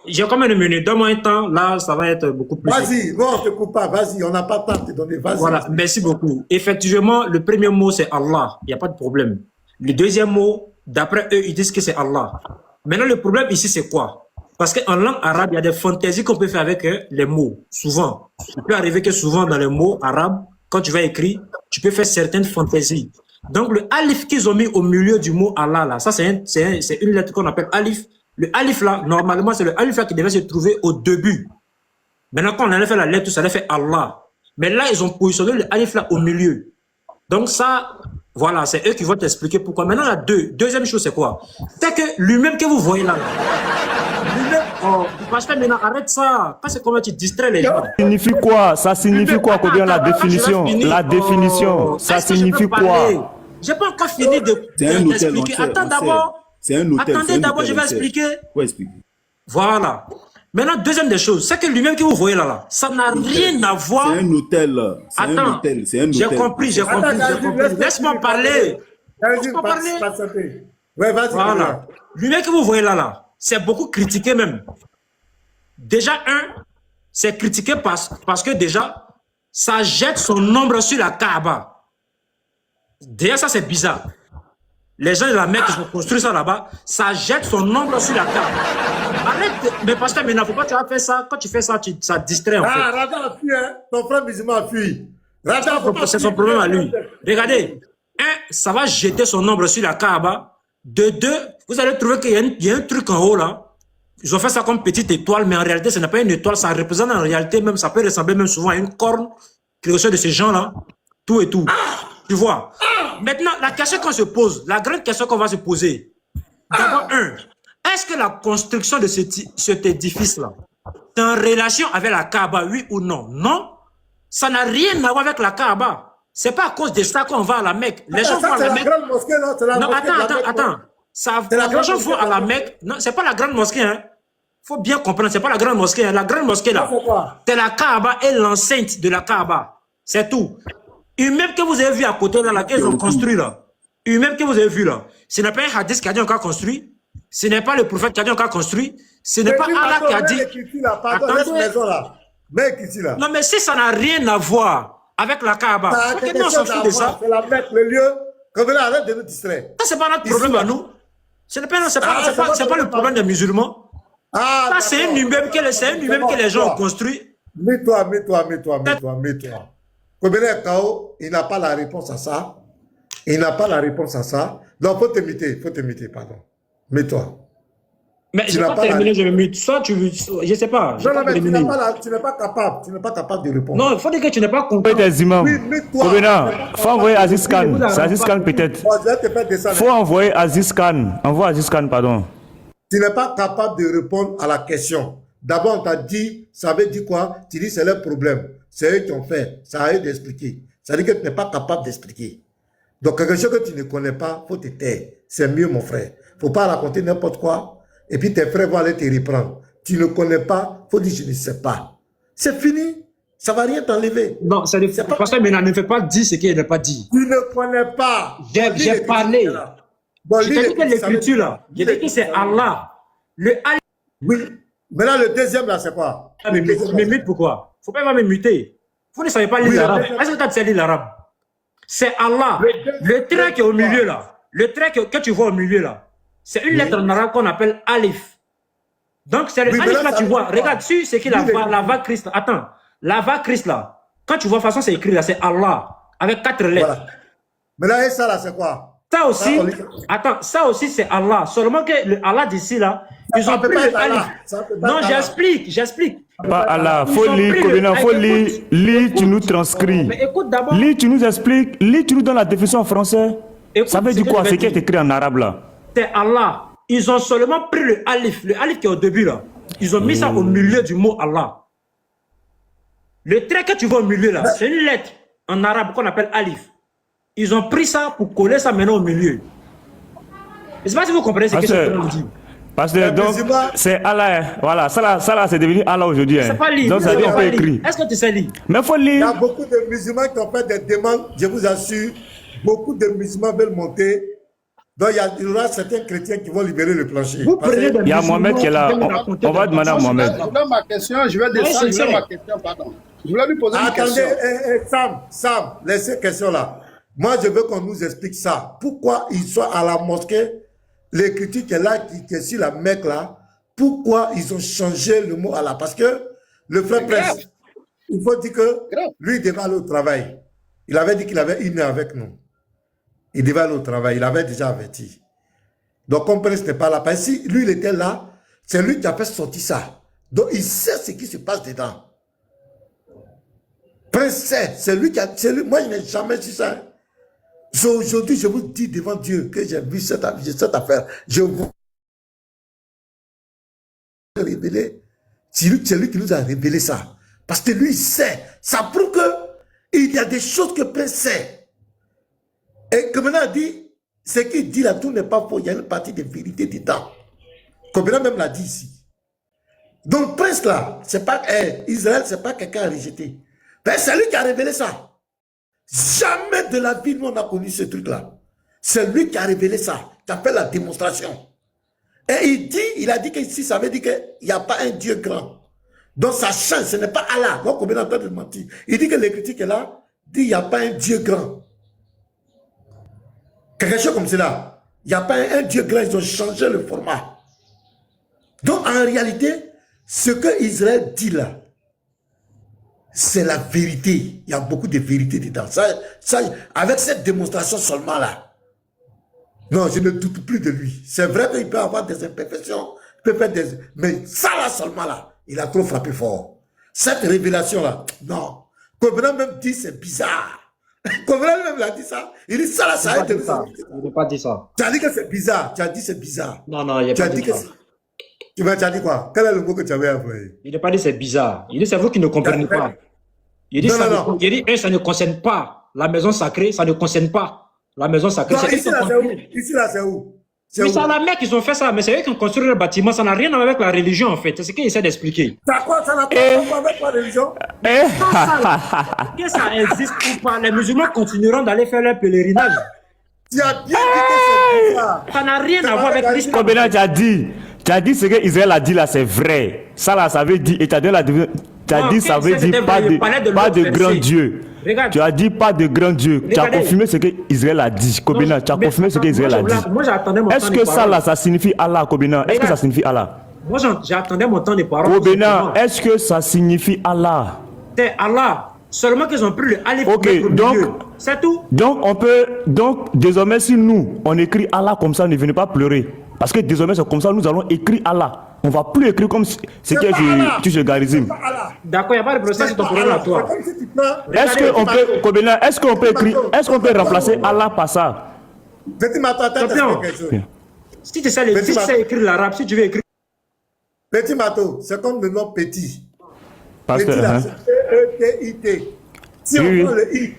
J'ai combien de minutes? Donne-moi un temps. Là, ça va être beaucoup plus. Vas-y, non, on ne te coupe pas. Vas-y, on n'a pas le temps de te donner. Vas-y. Voilà, merci beaucoup. Effectivement, le premier mot, c'est Allah. Il n'y a pas de problème. Le deuxième mot, d'après eux, ils disent que c'est Allah. Maintenant, le problème ici, c'est quoi? Parce qu'en langue arabe, il y a des fantaisies qu'on peut faire avec les mots. Souvent. Il peut arriver que souvent, dans les mots arabes, quand tu vas écrire, tu peux faire certaines fantaisies. Donc, le alif qu'ils ont mis au milieu du mot Allah, là, ça, c'est une lettre qu'on appelle alif. Le alif, là, normalement, c'est le alif, là, qui devait se trouver au début. Maintenant, quand on allait faire la lettre, ça allait faire Allah. Mais là, ils ont positionné le alif, là, au milieu. Donc, ça, voilà, c'est eux qui vont t'expliquer pourquoi. Maintenant, la deuxième chose, c'est quoi? C'est que lui-même que vous voyez là, lui-même, parce que maintenant, arrête ça. Parce que comment tu distrais les gens. Ça signifie quoi, Combien la définition? La définition, ça signifie quoi? J'ai pas encore fini d'expliquer. Attends d'abord. C'est un hôtel. Attendez d'abord, je vais expliquer. Ouais, explique. Voilà. Maintenant, deuxième des choses, c'est que lui-même que vous voyez là, ça n'a rien à voir. C'est un hôtel. Attends, j'ai compris. Laisse-moi parler. Laisse-moi parler. Ouais, vas-y. Voilà. Lui-même que vous voyez là, c'est beaucoup critiqué même. Déjà, c'est critiqué parce que déjà, ça jette son ombre sur la Kaaba. Déjà, ça c'est bizarre. Les gens de la Mecque qui ont construit ça là-bas, ça jette son ombre sur la Kaaba. Arrête, mais parce que maintenant, faut pas que tu vas faire ça. Quand tu fais ça, ça distrait en fait. Ah, Rada a fui, hein. Ton frère musulman a fui. C'est son problème à lui. Regardez, ça va jeter son ombre sur la Kaaba. De deux, vous allez trouver qu'il y a un truc en haut là. Ils ont fait ça comme petite étoile, mais en réalité, ce n'est pas une étoile. Ça représente en réalité même, ça peut ressembler même souvent à une corne. Quelque chose de ces gens-là. Tout et tout. Tu vois. Maintenant, la question qu'on se pose, la grande question qu'on va se poser. D'abord, Est-ce que la construction de cet édifice-là, c'est en relation avec la Kaaba, oui ou non? Non. Ça n'a rien à voir avec la Kaaba. C'est pas à cause de ça qu'on va à la Mecque. Les gens vont à la Mecque. C'est la grande mosquée, non? C'est la Non, mosquée de la Mecque, attends. Les gens vont à la Mecque. Non, c'est pas la grande mosquée, hein. Faut bien comprendre, c'est pas la grande mosquée, hein. La grande mosquée, là, c'est la Kaaba et l'enceinte de la Kaaba. C'est tout. Une même que vous avez vu à côté, là, qu'ils ont construit, là. Une même que vous avez vu, là. Ce n'est pas un hadith qui a dit qu'on a construit. Ce n'est pas le prophète qui a dit qu'on a construit. Ce n'est pas Allah qui a dit. Non, mais si ça n'a rien à voir avec la Kaaba, on s'en fout de ça. C'est la Mecque, le lieu. Arrête de nous distraire. Ça, c'est pas notre problème à nous. Ce n'est pas le problème des musulmans. Ça, c'est un immeuble que les gens ont construit. Mets-toi. Kobene Kao, il n'a pas la réponse à ça. Donc, faut te muter, pardon. Mets-toi. Mais je n'ai pas terminé, je me mute. Soit tu veux, je ne sais pas. Non, mais tu n'es pas capable de répondre. Non, il faut dire que tu n'es pas compris. Des imams. Faut envoyer Aziz Khan. C'est Aziz Khan peut-être. Faut envoyer Aziz Khan. Envoie Aziz Khan, pardon. Tu n'es pas capable de répondre à la question. D'abord, on t'a dit, ça veut dire quoi? Tu dis c'est leur problème. C'est eux qui ont fait. Ça a eux d'expliquer. Ça veut dire que tu n'es pas capable d'expliquer. Donc, quelque chose que tu ne connais pas, il faut te taire. C'est mieux, mon frère. Il ne faut pas raconter n'importe quoi. Et puis tes frères vont aller te reprendre. Tu ne connais pas, il faut dire je ne sais pas. C'est fini. Ça ne va rien t'enlever. Non, ça ne fait pas. Parce que maintenant, ne fait pas dire ce qu'il n'a pas dit. Tu ne connais pas. J'ai parlé. Bon, je t'ai dit que l'écriture là, j'ai dit que c'est Allah. Le Allah. Oui. Maintenant, le deuxième là, c'est quoi? Me mute pourquoi? Il ne faut pas me muter. Vous ne savez pas lire l'arabe. Est-ce que tu sais lire l'arabe? C'est Allah. Le trait qui est au milieu là, le trait que tu vois au milieu là, c'est une lettre en arabe qu'on appelle Alif. Donc, c'est le Alif là, tu vois. Regarde dessus, c'est qui la vague Christ. Attends, la vague Christ là, quand tu vois, de toute façon, c'est écrit là, c'est Allah, avec 4 lettres. Voilà. Mais là, et ça là, c'est quoi? Ça aussi, attends, ça aussi, c'est Allah. Seulement que le Allah d'ici là, ils ont pris le Alif. Non, j'explique. Pas Allah, faut lire, lis, tu nous transcris. Mais écoute d'abord. Lis, tu nous expliques, lis, tu nous donnes la définition en français. Écoute, ça veut dire quoi? C'est qui est écrit en arabe là? C'est Allah. Ils ont seulement pris le alif qui est au début là. Ils ont mis ça au milieu du mot Allah. Le trait que tu vois au milieu là, c'est une lettre en arabe qu'on appelle alif. Ils ont pris ça pour coller ça maintenant au milieu. Je ne sais pas si vous comprenez ce que je veux dire. Parce que donc, c'est Allah. Voilà, ça là, c'est devenu Allah aujourd'hui. C'est pas lire. Donc, ça dit on peut écrire. Est-ce que tu sais lire? Mais il faut lire. Il y a beaucoup de musulmans qui ont fait des demandes, je vous assure. Beaucoup de musulmans veulent monter. Donc, il y aura certains chrétiens qui vont libérer le plancher. Il y a Mohamed qui est là. On va demander à Mohamed. Ma question, je vais descendre ma question, pardon. Je voulais lui poser une question. Attendez, Sam, laissez cette question-là. Moi, je veux qu'on nous explique ça. Pourquoi ils sont à la mosquée, l'écriture qui est là, qui est sur la Mecque là, pourquoi ils ont changé le mot Allah? Parce que le frère Prince, il faut dire que lui, il devait aller au travail. Il avait dit qu'il avait une heure avec nous. Il devait aller au travail, il avait déjà averti. Donc, comme Prince n'est pas là, parce que si lui, il était là, c'est lui qui a fait sortir ça. Donc, il sait ce qui se passe dedans. Prince sait, c'est lui qui a... Moi, je n'ai jamais su ça. Aujourd'hui, je vous dis devant Dieu que j'ai vu cette affaire. Je vous révélé. C'est lui qui nous a révélé ça. Parce que lui, il sait. Ça prouve qu'il y a des choses que Prince sait. Et comme on a dit, ce qu'il dit là, tout n'est pas faux. Il y a une partie de vérité dedans. Comme on a même l'a dit ici. Donc, Prince là, c'est pas Israël, c'est pas quelqu'un à rejeter. Ben, c'est lui qui a révélé ça. Jamais de la vie, nous, on a connu ce truc-là. C'est lui qui a révélé ça, qui a fait la démonstration. Et il a dit qu'ici, ça veut dire qu'il n'y a pas un Dieu grand. Donc, ça change, ce n'est pas Allah. Donc, on est en train de mentir. Il dit que l'écriture qui est là, dit qu'il n'y a pas un Dieu grand. Quelque chose comme cela. Il n'y a pas un Dieu grand, ils ont changé le format. Donc, en réalité, ce que Israël dit là, c'est la vérité. Il y a beaucoup de vérité dedans. Ça, avec cette démonstration seulement là. Non, je ne doute plus de lui. C'est vrai qu'il peut avoir des imperfections. Il peut faire des... Mais ça là seulement là, il a trop frappé fort. Cette révélation là, non. Comme on a même dit, c'est bizarre. Combien même l'a dit ça? Il dit ça là, ça a été. Il n'a pas dit ça. Tu as dit que c'est bizarre. Tu as dit c'est bizarre. Non, il n'a pas dit ça. Tu as dit quoi? Quel est le mot que tu avais employé? Il n'a pas dit c'est bizarre. Il dit c'est vous qui ne comprenez pas. Il dit, il dit ça ne concerne pas la maison sacrée, ça ne concerne pas la maison sacrée. Non, ici là, c'est où? Ici là, c'est où? Mais c'est à la Mecque qu'ils ont fait ça, mais c'est eux qui ont construit le bâtiment, ça n'a rien à voir avec la religion en fait, c'est ce qu'ils essaient d'expliquer. Ça n'a pas à voir avec la religion? Que ça existe ou pas, les musulmans continueront d'aller faire leur pèlerinage. Tu as bien dit que c'est bizarre. Ça n'a rien à voir avec l'islam. Combien tu as dit ce que Israël a dit là, c'est vrai. Ça là, ça veut dire, et tu as dit, ça veut dire pas de grand Dieu. Regarde. Tu as dit pas de grand Dieu. Tu as confirmé ce que Israël a dit. Kobina, tu as confirmé ce que Israël a dit. Est-ce que ça là, ça signifie Allah, Kobina? Est-ce que ça signifie Allah? Moi, j'attendais mon temps de parole. Kobina, est-ce que ça signifie Allah? C'est Allah. Seulement qu'ils ont pris le alif. Ok, donc, c'est tout. Donc, désormais, si nous, on écrit Allah comme ça, ne venez pas pleurer. Parce que désormais, c'est comme ça, nous allons écrire Allah. On ne va plus écrire comme c'est que tu garizim. D'accord, il n'y a pas de procès, c'est ton problème à toi. Est-ce qu'on peut, Kobina, est-ce qu'on peut écrire, est-ce qu'on peut remplacer Allah par ça? Petit Mato, attends, quelque chose. Si tu sais écrire l'arabe, si tu veux écrire. Petit Mato, c'est comme le nom Petit. Pasteur, Petit là, c'est E-T-I-T. Si on prend le I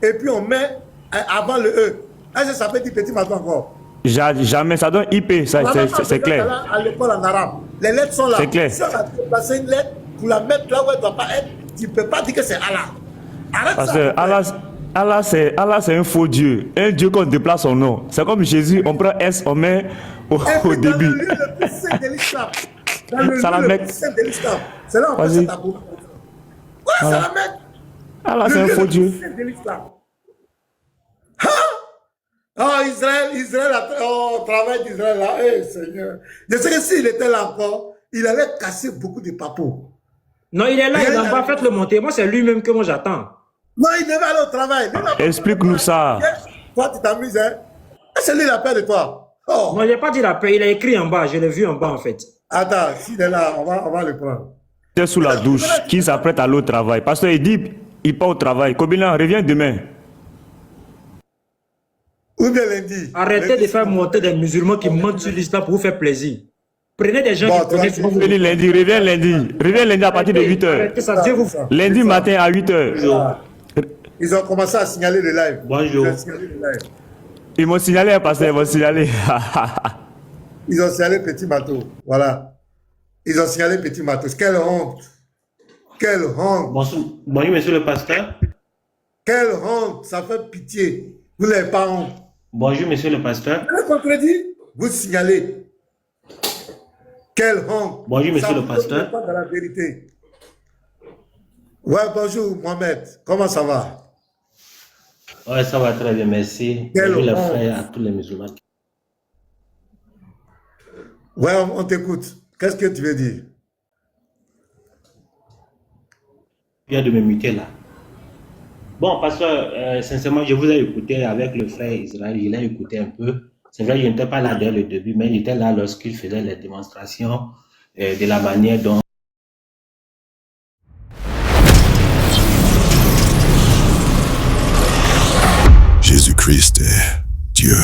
et puis on met avant le E, est-ce que ça peut dire Petit Mato encore? Jamais, ça donne IP, c'est clair. À l'école en arabe, les lettres sont là. C'est clair. Si on a déplacé une lettre, pour la mettre là où elle ne doit pas être, tu ne peux pas dire que c'est Allah. Arrête parce ça. Que Allah, c'est un faux Dieu. Un Dieu qu'on déplace son nom. C'est comme Jésus, on prend S, on met au début. Dans le lieu le plus saint de l'islam. Dans le lieu le plus saint de l'islam. C'est là où on fait cette abou. Ouais, c'est la Mecque. Allah, c'est un faux Dieu. Oh, Israël, travail d'Israël là, Seigneur. Je sais que s'il était là encore, il allait casser beaucoup de papous. Non, il est là, il n'a pas fait le monter. Moi, c'est lui-même que moi j'attends. Non, il devait aller au travail. Explique-nous ça. Toi, tu t'amuses, hein? C'est lui la paix de toi. Oh. Non, il n'a pas dit la paix, il a écrit en bas, je l'ai vu en bas en fait. Attends, s'il est là, on va le prendre. Tu es sous la douche, qui s'apprête à aller au travail. Parce qu'il dit, il part au travail. Kobina, reviens demain. Ou bien lundi. Arrêtez de faire monter des musulmans qui mentent sur l'islam pour vous faire plaisir. Prenez des gens qui connaissent vous. Reviens lundi à partir de 8h. Lundi matin à 8h. Ils ont commencé à signaler le live. Bonjour. Ils m'ont signalé, pasteur, ils m'ont signalé. Ils ont signalé Petit Mato. Voilà. Ils ont signalé Petit Mato. Quelle honte. Quelle honte. Bonjour, monsieur le pasteur. Quelle honte. Ça fait pitié. Vous n'avez pas honte. Bonjour, monsieur le pasteur. Vous contredit, vous signalez. Quelle honte. Bonjour, monsieur le pasteur. Pas dans la vérité. Ouais, bonjour, Mohamed. Comment ça va? Ouais, ça va très bien, merci. Bonjour les frères, à tous les musulmans. Ouais, on t'écoute. Qu'est-ce que tu veux dire? Je viens de me muter là. Bon, pasteur, sincèrement, je vous ai écouté avec le frère Israël, je l'ai écouté un peu. C'est vrai, je n'étais pas là dès le début, mais il était là lorsqu'il faisait les démonstrations de la manière dont Jésus-Christ est Dieu.